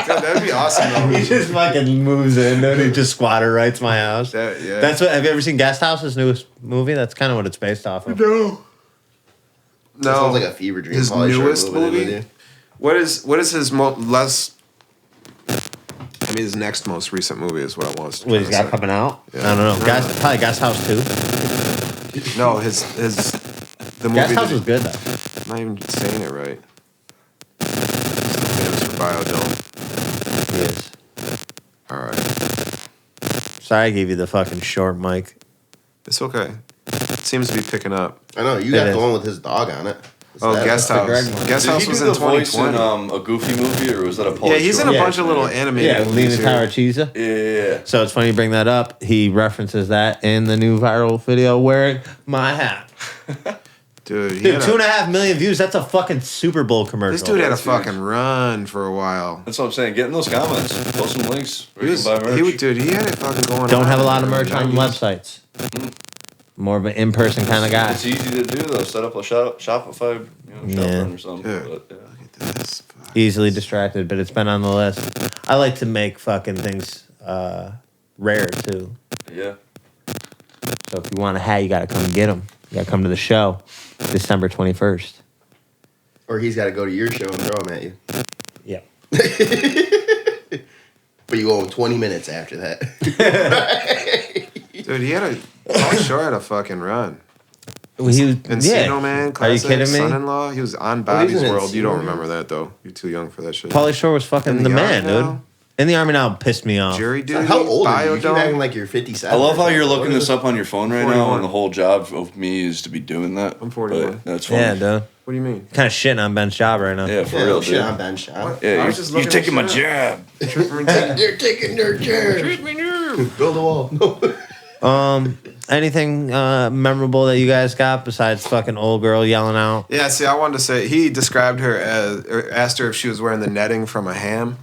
God, that'd be awesome. Though. He just fucking moves in, dude. He just squatter writes my house. Yeah. That's what. Have you ever seen Guest House's newest movie? That's kind of what it's based off of. No. That sounds like a fever dream. His Pauly Shore newest moving in with movie? you. What is his less? I mean, his next most recent movie is what I was. What he's got coming out? Yeah. I don't know. Probably Guest House 2. No, his the movie. Guest House that was good though. I'm not even saying it right. Famous for Biodome. He is. All right, Sorry, I gave you the fucking short mic. it's okay. It seems to be picking up. I know you It got is. the one with his dog on it. Is Oh, that- Guest the Greg House. one. Guest Did House he was do in the voice 2020. in a Goofy movie, or was that a Pauly Yeah, he's in Shore a bunch of movie? little animated Yeah, movies Lena here. Tarachisa. Yeah. So it's funny you bring that up. He references that in the new viral video wearing my hat. Dude, he Dude, had 2.5 million views. That's a fucking Super Bowl commercial. this dude had a That's huge. fucking run for a while. That's what I'm saying. Get in those comments. Post some links. Where He you was, can buy merch. dude, he had it fucking going on. Don't have a lot of merch on Nice. websites. More of an in-person kind of guy. It's easy to do though. Set up a Shopify, Yeah. shop or something. Yeah. But, yeah. Look at this. Fuck. Easily distracted, but it's been on the list. I like to make fucking things rare too. Yeah. So if you want a hat, you got to come get them. You got to come to the show, December 21st. Or he's got to go to your show and throw them at you. Yep. But you go 20 minutes after that. Dude, he had a. Pauly Shore had a fucking run. He was, Encino Man, Are you classic, kidding me? Son-in-law. He was on Oh, he's Bobby's in World. You don't Encino Man? remember that though. You're too young for that shit. Pauly Shore was fucking In the Yard man, now? dude. In the Army now pissed me off. Jury duty. How old are you? You keep biodome. acting like you're 57. I love how you're What looking is this it? up on your phone right now, 41. and the whole job of me is to be doing that. I'm 41. But that's funny. Yeah, dude. What do you mean? Kind of shitting on Ben's job right now. Yeah, for Yeah, real, no shit dude. on Ben shop. Yeah, I you're, was just you're looking taking my at job. You're taking their chair. Build a wall. Anything memorable that you guys got besides fucking old girl yelling out? Yeah, see, I wanted to say he described her as, or asked her if she was wearing the netting from a ham.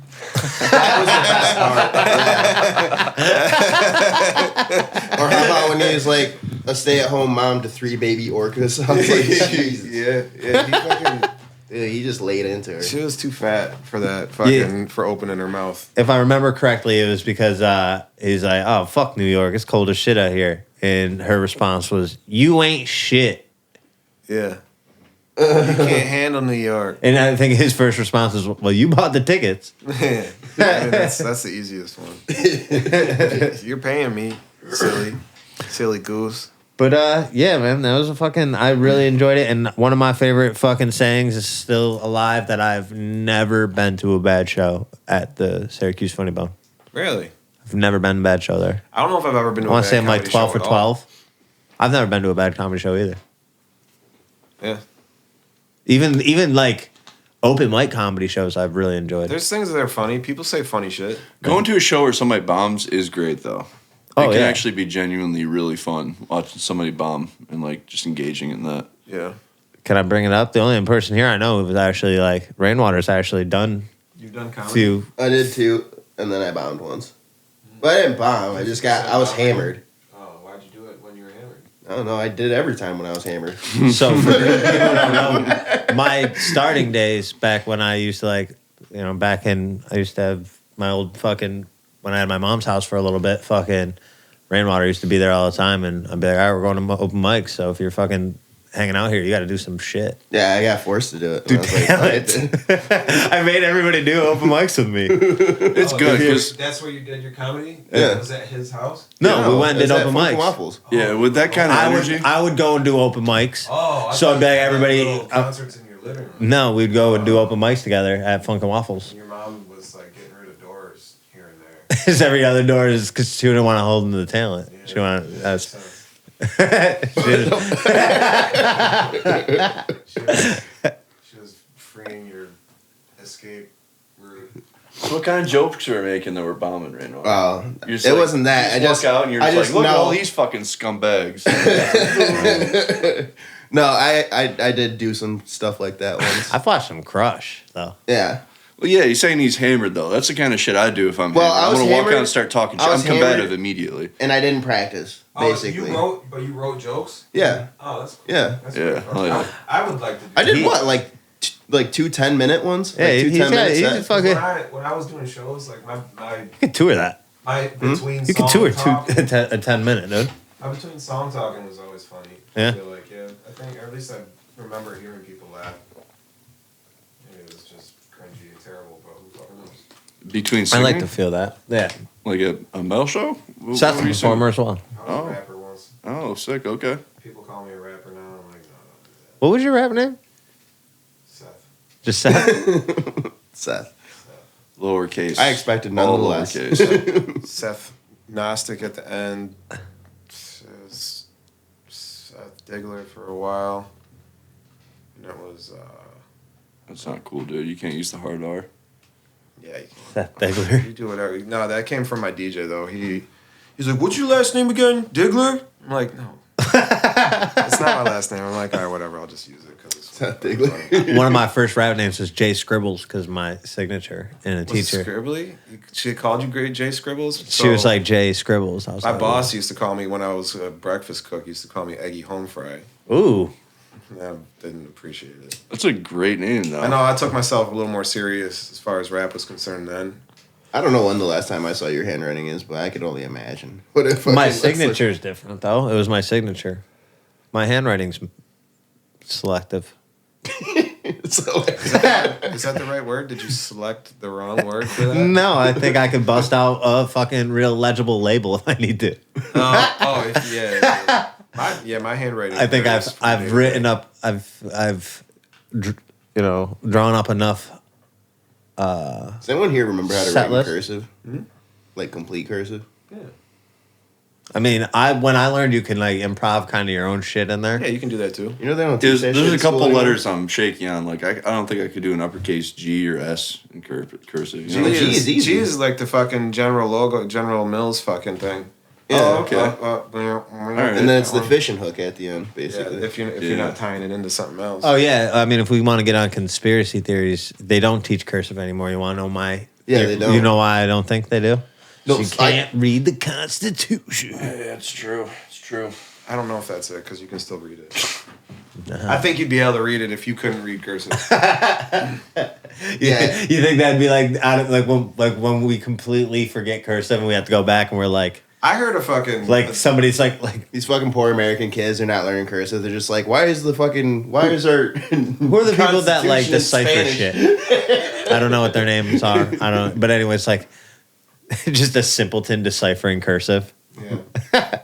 Or how about when he was like a stay-at-home mom to 3 baby orcas? I was like, Jesus. Yeah, he fucking. Dude, he just laid into her. She was too fat for that fucking for opening her mouth. If I remember correctly, it was because he's like, "Oh fuck New York, it's cold as shit out here," and her response was, "You ain't shit." Yeah. You can't handle New York. And I think his first response was, "Well, you bought the tickets." I mean, that's the easiest one. You're paying me, silly goose. But yeah, man, that was I really enjoyed it, and one of my favorite fucking sayings is still alive that I've never been to a bad show at the Syracuse Funny Bone. Really? I've never been to a bad show there. I don't know if I've ever been to I a want bad to say I'm like comedy 12 show for at all. 12. I've never been to a bad comedy show either. Yeah. Even like open mic comedy shows I've really enjoyed. There's things that are funny. People say funny shit. Going to a show where somebody bombs is great, though. It Oh, can yeah. actually be genuinely really fun watching somebody bomb and like just engaging in that. Yeah. Can I bring it up? The only person here I know who was actually like Rainwater's actually done You've done comedy? few. I did too, and then I bombed once. But I didn't bomb. I was hammered. Oh, why'd you do it when you were hammered? I don't know. I did it every time when I was hammered. So for people who don't know, my starting days back when I used to I used to have my old fucking, when I had my mom's house for a little bit, fucking Rainwater used to be there all the time, and I'd be like, all right, we're going to open mics, so if you're fucking hanging out here, you got to do some shit. Yeah, I got forced to do it. Dude, I was like, damn "Fuck it." I made everybody do open mics with me. It's good because That's where you did your comedy? Yeah. Was at his house? No, we went and did it's at open Funky mics. Waffles. yeah, with that kind of energy. I would go and do open mics. Oh, So I'd be like, everybody. concerts in your living room. No, we'd go and do open mics together at Funkin' Waffles. Your mom was like getting rid of doors here and there. Because every other door is because she didn't want to hold into the talent. She wanted that's. She was freeing your escape route. So what kind of jokes were making that were bombing right now? Wow. You're just It like- wasn't that. You I just just walk out and you're I just like, look at know- all these fucking scumbags. No, I did do some stuff like that once. I've watched some Crush though. Yeah. Well, yeah, he's saying he's hammered though. That's the kind of shit I do if I'm Well, hammered. I I'm was gonna walk hammered- out and start talking shit. I I'm was combative hammered- immediately. And I didn't practice, basically. You wrote jokes? Yeah. Oh, that's cool. Yeah. That's Yeah, cool. hell yeah. I would like to do I did He- what? Like 2 10-minute ones? Yeah, like two he's 10-minute got- sets? he's fucking. When I was doing shows, like my You can tour that. between You can song tour talk, a 10-minute, dude. my between song talking was always funny. Yeah. I feel like, yeah, I think, or at least I remember hearing people laugh. Maybe it was just cringy and terrible, but who fucking knows? Between I singing, like to feel that. Yeah. like a metal show? What Seth's were a you performer as well. I was Oh. a rapper once. Oh, sick. Okay. People call me a rapper now. I'm like, no, don't do that. What was your rap name? Seth. Just Seth. Seth. Lowercase. I expected all nonetheless. lowercase. Seth Gnostic at the end. Seth Diggler for a while. And that was, That's not cool, dude. You can't use the hard R. yeah, you Seth Diggler. You do whatever. No, that came from my DJ though. He's like, "What's your last name again? Diggler?" I'm like, "No, it's not my last name." I'm like, "All right, whatever. I'll just use it because it's Seth Diggler. One of my first rap names was Jay Scribbles because my signature and a teacher. Scribbly? She called you Great J Scribbles? She was like Jay Scribbles. I was My like, boss used to call me when I was a breakfast cook. He used to call me Eggy Home Fry. Ooh. I didn't appreciate it. That's a great name, though. I know I took myself a little more serious as far as rap was concerned then. I don't know when the last time I saw your handwriting is, but I could only imagine. What if My signature is different though. It was my signature. My handwriting's selective. So, Is that the right word? Did you select the wrong word for that? No, I think I could bust out a fucking real legible label if I need to. Yeah. My handwriting. I think varies from day I've to written day. up I've drawn up enough Does anyone here remember how to Set write in list? cursive? Like complete cursive? Yeah. I mean, when I learned you can like improv kind of your own shit in there. Yeah, you can do that too. You know they don't teach that There's shit a in school couple anymore? letters I'm shaky on. Like I don't think I could do an uppercase G or S in cursive. G You know? is easy. G is like the fucking General Mills fucking thing. Yeah. Oh, okay. And then it's the fishing hook at the end, Yeah, basically. if you're not tying it into something else. Oh yeah, I mean, if we want to get on conspiracy theories, they don't teach cursive anymore. You want to know my? Yeah, they don't. You know why I don't think they do? No, You can't read the Constitution. Yeah, it's true. It's true. I don't know if that's it because you can still read it. I think you'd be able to read it if you couldn't read cursive. Yeah, you think that'd be like out of like when we completely forget cursive and we have to go back and we're like I heard a fucking somebody's like These fucking poor American kids are not learning cursive. They're just like, why is our who are the people that like Constitution in decipher Spanish? shit? I don't know what their names are. I don't. But anyway, it's like just a simpleton deciphering cursive. Yeah. Yeah.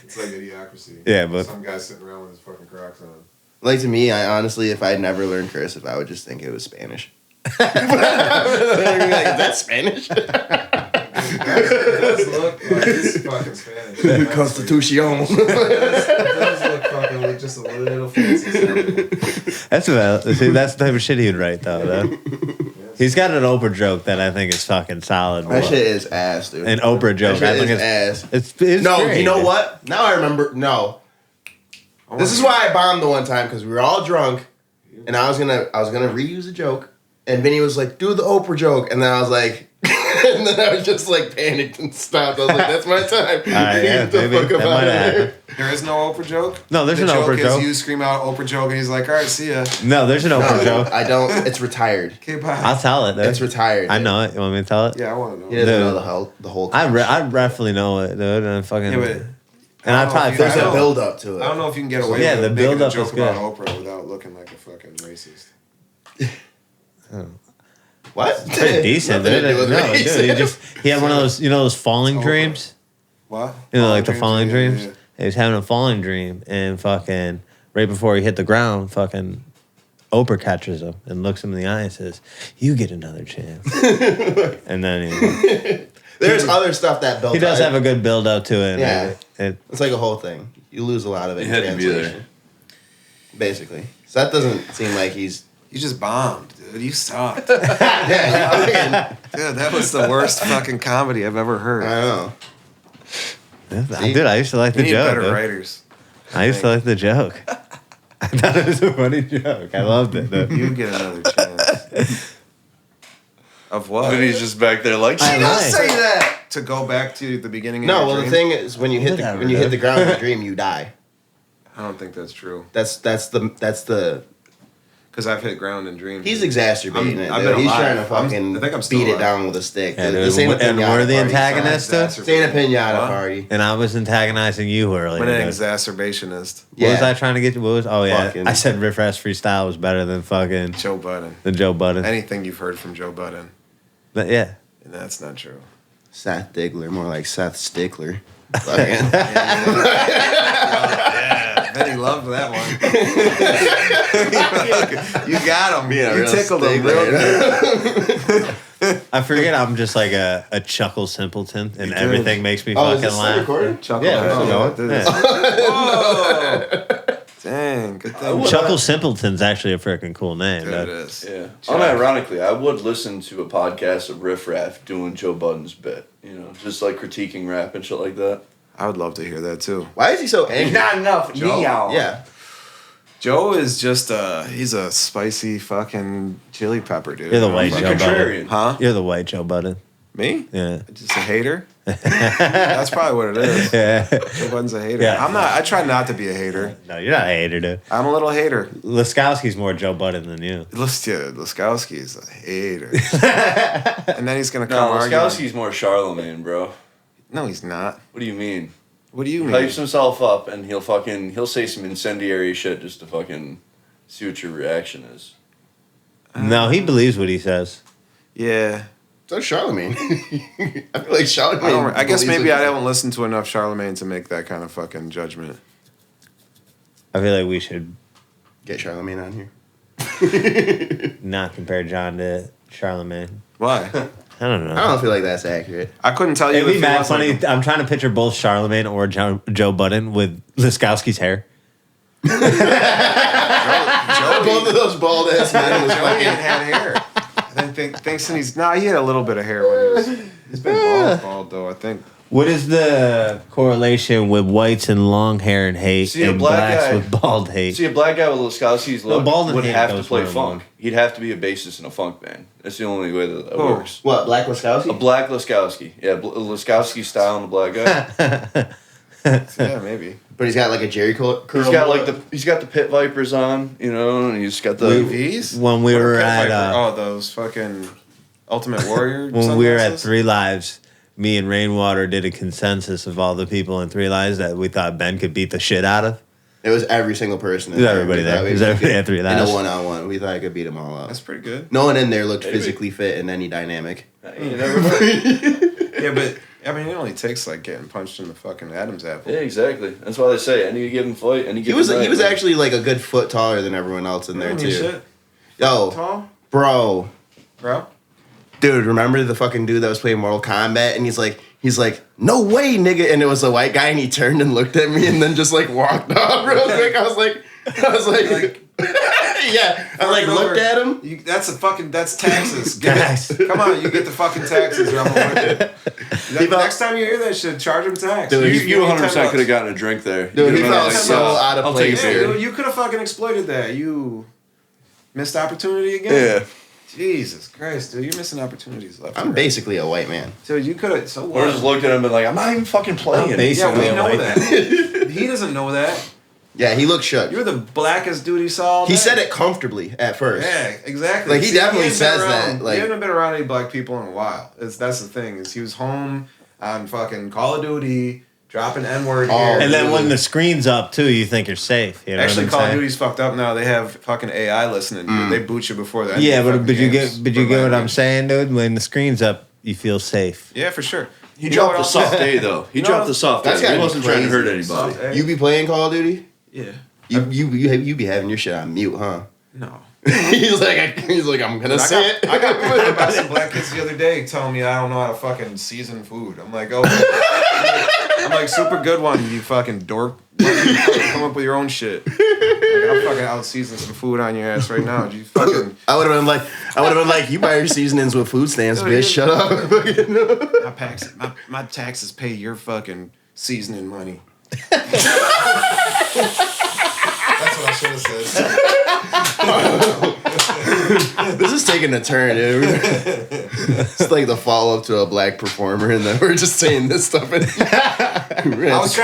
It's like idiocracy. Yeah, but some guy sitting around with his fucking Crocs on. Like to me, I honestly, if I'd never learned cursive, I would just think it was Spanish. Like, is that Spanish? It does look like it's fucking Spanish. Constitution. It does look fucking like just a little fancy. that's the type of shit he'd write though. He's got an Oprah joke that I think is fucking solid. That bro. shit is ass, dude. An Oprah joke. That I shit think is ass. It's no, great. you know what? Now I remember. No, this is why I bombed the one time because we were all drunk, and I was gonna reuse a joke, and Vinny was like, "Do the Oprah joke," and then I was like, and then I was just like panicked and stopped. I was like, "That's my time." Yeah, Get the maybe fuck up that out might of happen. there. There is no Oprah joke? No, there's an the Oprah joke joke. is you scream out Oprah joke and he's like, all right, see ya. No, there's an Oprah joke. I don't. It's retired. Okay, bye. I'll tell it. Dude. It's retired. I know it. You want me to tell it? Yeah, I want to know. He doesn't Dude. know the whole. I roughly know it, dude. And fucking. Yeah, but and I probably There's I a don't- build up to it. I don't know if you can get away Yeah, with the making a build-up joke is good. about Oprah without looking like a fucking racist. What? pretty decent, Nothing dude. to do with No, race. dude, he had one of those, those falling Oprah. dreams. What? You know, like the falling Yeah, dreams. yeah. He was having a falling dream, and fucking right before he hit the ground, fucking Oprah catches him and looks him in the eye and says, "You get another chance." And then There's other stuff that built. he does up. have a good build up to it. Yeah. It- It's like a whole thing. You lose a lot of it You in had to be there. translation. Basically. So that doesn't seem like he's. You just bombed, dude. You sucked. Yeah, Dude, that was the worst fucking comedy I've ever heard. I know. dude, I used to like You the need joke. better dude. writers. I used to like the joke. I thought it was a funny joke. I loved it. Dude. You get another chance. Of what? But he's just back there like, I Don't lied. say that. To go back to the beginning of No, your well, the dream? thing is, when you hit Whatever, the dude. ground in the dream, you die. I don't think that's true. That's the. Because I've hit ground in dreams. He's exacerbating it. I've Dude. been He's alive. trying to fucking I think I'm still beat it alive. down with a stick. Yeah, Dude, dude, this ain't a and we're the pinata party. antagonist, dude? This ain't a pinata What? party. And I was antagonizing you earlier. I'm an dude. exacerbationist. What was Yeah. I trying to get to? What was? Oh yeah, Fucking- I said Riff Rass Freestyle was better than fucking Joe Budden. Joe Budden. Anything you've heard from Joe Budden. But yeah, And that's not true. Seth Digler, more like Seth Stickler. Fucking- Yeah, Benny loved that one. You got him. Being a You real tickled him stickler. real good. I forget I'm just like a chuckle simpleton, and You everything makes me Oh, is fucking this still laugh. recording? Chuckle. Yeah, we're still Oh, going. this- Yeah. Whoa. Dang, good thing. Chuckle Simpleton's actually a freaking cool name. Dude, it Dude. is. yeah. Unironically, I would listen to a podcast of Riff Raff doing Joe Budden's bit. You know, just like critiquing rap and shit like that. I would love to hear that too. Why is he so angry? enough Joe? Yeah. Joe is just he's a spicy fucking chili pepper dude. You're the white He's a Joe Budden. contrarian. Huh? You're the white Joe Budden. Me? Yeah. Just a hater? That's probably what it is. Yeah. Joe Budden's a hater. Yeah. I'm not. I try not to be a hater. No, you're not a hater, dude. I'm a little hater. Laskowski's more Joe Budden than you. Laskowski's a hater. And then he's gonna No, come argue. Laskowski's more Charlemagne, bro. No, he's not. What do you mean? What do you He mean? hypes himself up and he'll say some incendiary shit just to fucking see what your reaction is. No, he believes what he says. Yeah. So Charlemagne. I feel like Charlemagne. I guess believes maybe what I he haven't listened to enough Charlemagne to make that kind of fucking judgment. I feel like we should says. Get Charlemagne on here. not compare John to Charlemagne. Why? I don't know. I don't feel like that's accurate. I couldn't tell you. It'd be if mad was funny. like- I'm trying to picture both Charlemagne or Joe Budden with Liskowski's hair. Both of those bald ass men was Joey fucking. had hair. I think thinks he's he had a little bit of hair when he's been bald though. I think. What is the correlation with whites and long hair and hate See, a and black blacks guy- with bald hate? See, a black guy with Liskowski's look bald and would hate have to goes play one on funk. one. He'd have to be a bassist in a funk band. That's the only way that Oh. works. What, Black Wiskowski? A black Liskowski. Yeah, Liskowski style and a black guy. Yeah, maybe. But he's got like a Jerry curl. He's got like he's got the pit vipers on, you know, and he's got the These? When we What were Pit at Viper? those fucking Ultimate Warrior. when we were at sunglasses? 3 Lives, me and Rainwater did a consensus of all the people in 3 Lives that we thought Ben could beat the shit out of. It was every single person. It was everybody there. It was everybody at 3 In Lives. a one-on-one, we thought I could beat them all up. That's pretty good. No one in there looked physically fit in any dynamic. You never know. Yeah, but I mean, it only takes like getting punched in the fucking Adam's apple. Yeah, exactly. That's why they say any given fight, any He given was night, he was man. actually like a good foot taller than everyone else in there Holy too. shit. Yo, Tall, bro, bro. dude, remember the fucking dude that was playing Mortal Kombat and he's like, no way, nigga, and it was a white guy and he turned and looked at me and then just like walked off real quick. I was like, yeah, I like looked at him. That's taxes. Come on, you get the fucking taxes or I'm gonna next time you hear that shit, charge him tax. Dude, You 100% could have gotten a drink there. Dude, he You felt like, so out of I'll take place, a beer. dude. Dude, you could have fucking exploited that. You missed opportunity again. Yeah. Jesus Christ, dude, you're missing opportunities left. I'm and right. basically a white man. Dude, you could have. So Or what? just looked at him and been like, I'm not even fucking playing. I'm basically Yeah, we a know white that. He doesn't know that. Yeah, he looked shook. You're the blackest dude he saw. He said it comfortably at first. Yeah, exactly. Like, he definitely hadn't says been that, around- like- he hadn't been around any black people in a while. That's the thing. Is he was home on fucking Call of Duty, dropping N-word here. And then when the screen's up too, you think you're safe. You know Actually, what I'm Call of saying? Duty's fucked up now. They have fucking AI listening. to you. They boot you before that. Yeah, but you get what I'm saying, dude? When the screen's up, you feel safe. Yeah, for sure. He dropped the soft A, though. He dropped the soft A. That's He gotta be wasn't trying to hurt crazy. anybody. You be playing Call of Duty? Yeah. You be having your shit on mute, huh? No. he's like I'm gonna say it. I got by some black kids the other day telling me I don't know how to fucking season food. I'm like, oh, I'm like, super good one, you fucking dork. Why don't you fucking come up with your own shit? Like, I'm fucking out seasoning some food on your ass right now. You fucking. I would have been like, you buy your seasonings with food stamps, bitch. Shut up. My taxes pay your fucking seasoning money. That's what I should have said. This is taking a turn, dude. It's like the follow up to a black performer, and then we're just saying this stuff. I was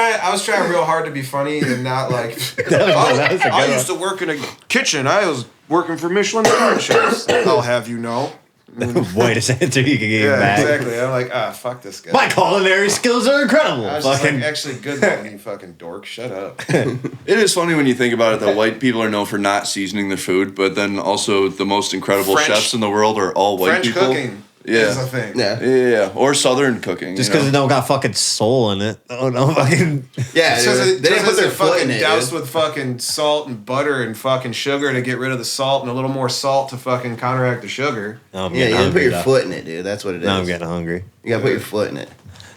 trying real hard to be funny and not like. I used to work in a kitchen. I was working for Michelin star chefs. I'll have you know. Whitest answer you can give back. Exactly. I'm like, fuck this guy. My culinary skills are incredible. I was just like, actually good though, you fucking dork. Shut up. It is funny when you think about it that white people are known for not seasoning their food, but then also the most incredible French- chefs in the world are all white French people. cooking is a thing. Yeah. Or Southern cooking. Just you know? because it don't got fucking soul in it. Oh no, fucking. Yeah, They didn't put their foot fucking in it. doused Dude. with fucking salt and butter and fucking sugar to get rid of the salt and a little more salt to fucking counteract the sugar. No, I'm Yeah, you getting didn't put hungry, your though. foot in it, dude. That's what it is. Now I'm getting hungry. You gotta put your foot in it.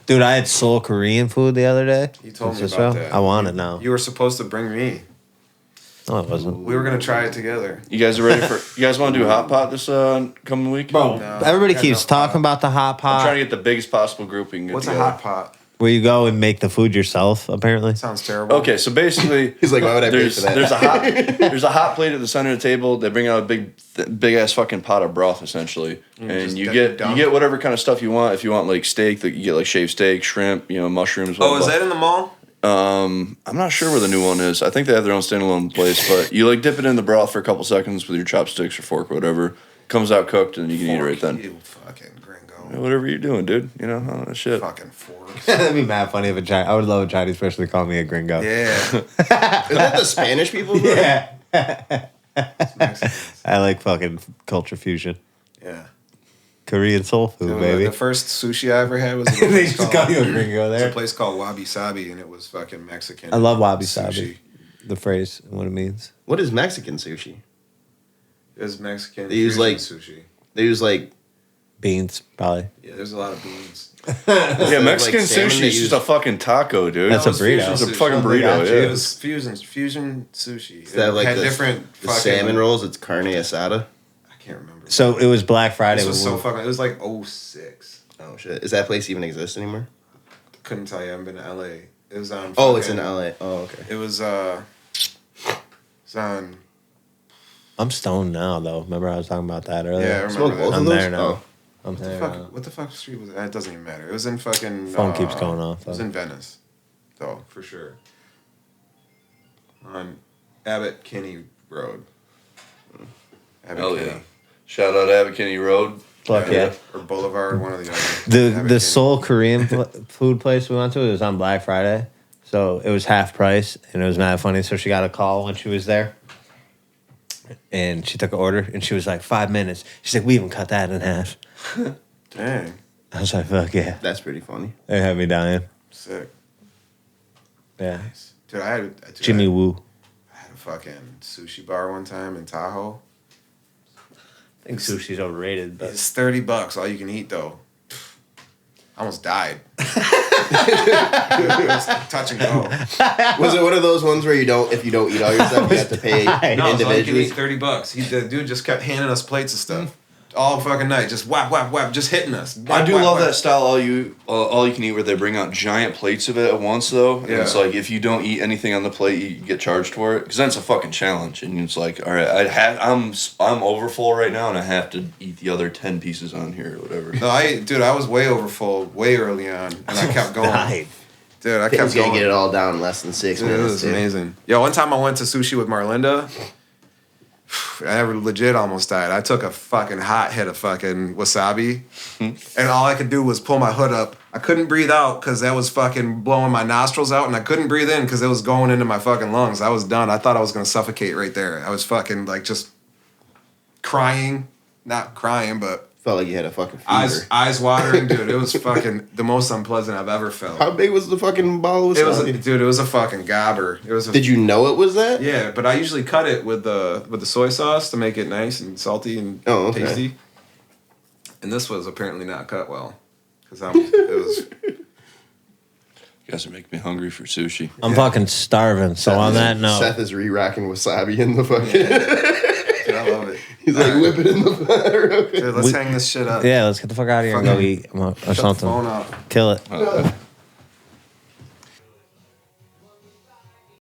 Dude, I had Seoul Korean food the other day. You told me Just about so- that. I want it now. You were supposed to bring me. No, it wasn't. We were gonna try it together. You guys are ready for? You guys want to do hot pot this coming week? Bro, everybody keeps talking about the hot I'm trying pot. to get the biggest possible group we can get What's together. a hot pot? Where you go and make the food yourself, apparently. Sounds terrible. Okay, so basically, He's like, why would I pay for that? there's a hot plate at the center of the table. They bring out a big ass fucking pot of broth essentially, and just you dump- get whatever kind of stuff you want. If you want like steak, you get like shaved steak, shrimp, mushrooms. Oh, is that in the mall? I'm not sure where the new one is. I think they have their own standalone place, but you like dip it in the broth for a couple seconds with your chopsticks or fork, whatever. Comes out cooked, and you can eat it right then. You fucking gringo. Yeah, whatever you're doing, dude. Shit. Fucking fork. That'd be mad funny if I would love a Chinese person to call me a gringo. Yeah. Is that the Spanish people? Bro? Yeah. Mexicans. I like fucking culture fusion. Yeah. Korean soul food, Dude, baby. The first sushi I ever had was at a They place just call you a called, gringo it's a there. place called Wabi Sabi, and it was fucking Mexican. I love wabi sushi. sabi. The phrase and what it means. What is Mexican sushi? It was Mexican. They use, fusion like- sushi. They use like beans, probably. Yeah, there's a lot of beans. Yeah, Mexican like salmon, sushi they is just use- a fucking taco, dude. That's a burrito. It's a fucking burrito, It yeah. was fusion sushi. Is that like had the, different the fucking salmon rolls? It's carne asada. I can't remember. So it was Black Friday. This was so fucking. It was like 06. Oh shit! Does that place even exist anymore? Couldn't tell you. I haven't been to LA. It was on. Oh, it's in fucking- LA. Oh, okay. It was It's on. I'm stoned now, though. Remember I was talking about that earlier? Yeah, I remember Smoke that. both I'm of those? there now. Oh. I'm What the there fuck? now. What the fuck street was it? It doesn't even matter. It was in fucking. Phone keeps going off, It was though. in Venice, though, for sure. On Abbott Kinney Road. Abbott Hell Kinney. yeah. Shout out Abbott Kinney Road. Fuck yeah. Or Boulevard, one or the other. The Abbott Kinney. Seoul Korean food place we went to, it was on Black Friday. So it was half price, and it was mad funny. So she got a call when she was there. And she took an order, and she was like, 5 minutes. She's like, we even cut that in half. Dang. I was like, fuck yeah. That's pretty funny. They had me dying. Sick. Yeah. Dude, I had Jimmy Woo. I had a fucking sushi bar one time in Tahoe. I think sushi's overrated, but It's $30, all you can eat though. I almost died. It was touch and go. Was it one of those ones where you don't, if you don't eat all your stuff, you have to pay No, so all you can individually? eat $30. The dude just kept handing us plates of stuff all fucking night, just whap whap whap, just hitting us. I Whap, do whap, love whap. that style all you can eat where they bring out giant plates of it at once though. And it's Yeah. like if you don't eat anything on the plate, you get charged for it because then it's a fucking challenge. And it's like, all right, I'm overfull right now and I have to eat the other 10 pieces on here or whatever. No, I was way overfull way early on, and I kept going. died. Dude, I He's kept gonna going. get it all down in less than 6 Dude, it minutes. was dude. amazing. Yo, one time I went to sushi with Marlinda. I legit almost died. I took a fucking hot hit of fucking wasabi, and all I could do was pull my hood up. I couldn't breathe out because that was fucking blowing my nostrils out, and I couldn't breathe in because it was going into my fucking lungs. I was done. I thought I was gonna suffocate right there. I was fucking like just crying, not crying, but Felt like you had a fucking fever. eyes watering, dude. It was fucking the most unpleasant I've ever felt. How big was the fucking ball of It was, wasabi? dude. It was a fucking gobber. It was. Did you know it was that? Yeah, but I usually cut it with the soy sauce to make it nice and salty and tasty. And this was apparently not cut well, because it was. You guys are making me hungry for sushi. I'm fucking starving. So on that note, Seth is re-racking wasabi in the fucking... Dude, I love it. He's like, whip it in the fire. Dude, let's hang this shit up. yeah, let's get the fuck out of here and go Fucking eat or Shut something. the phone off. Kill it.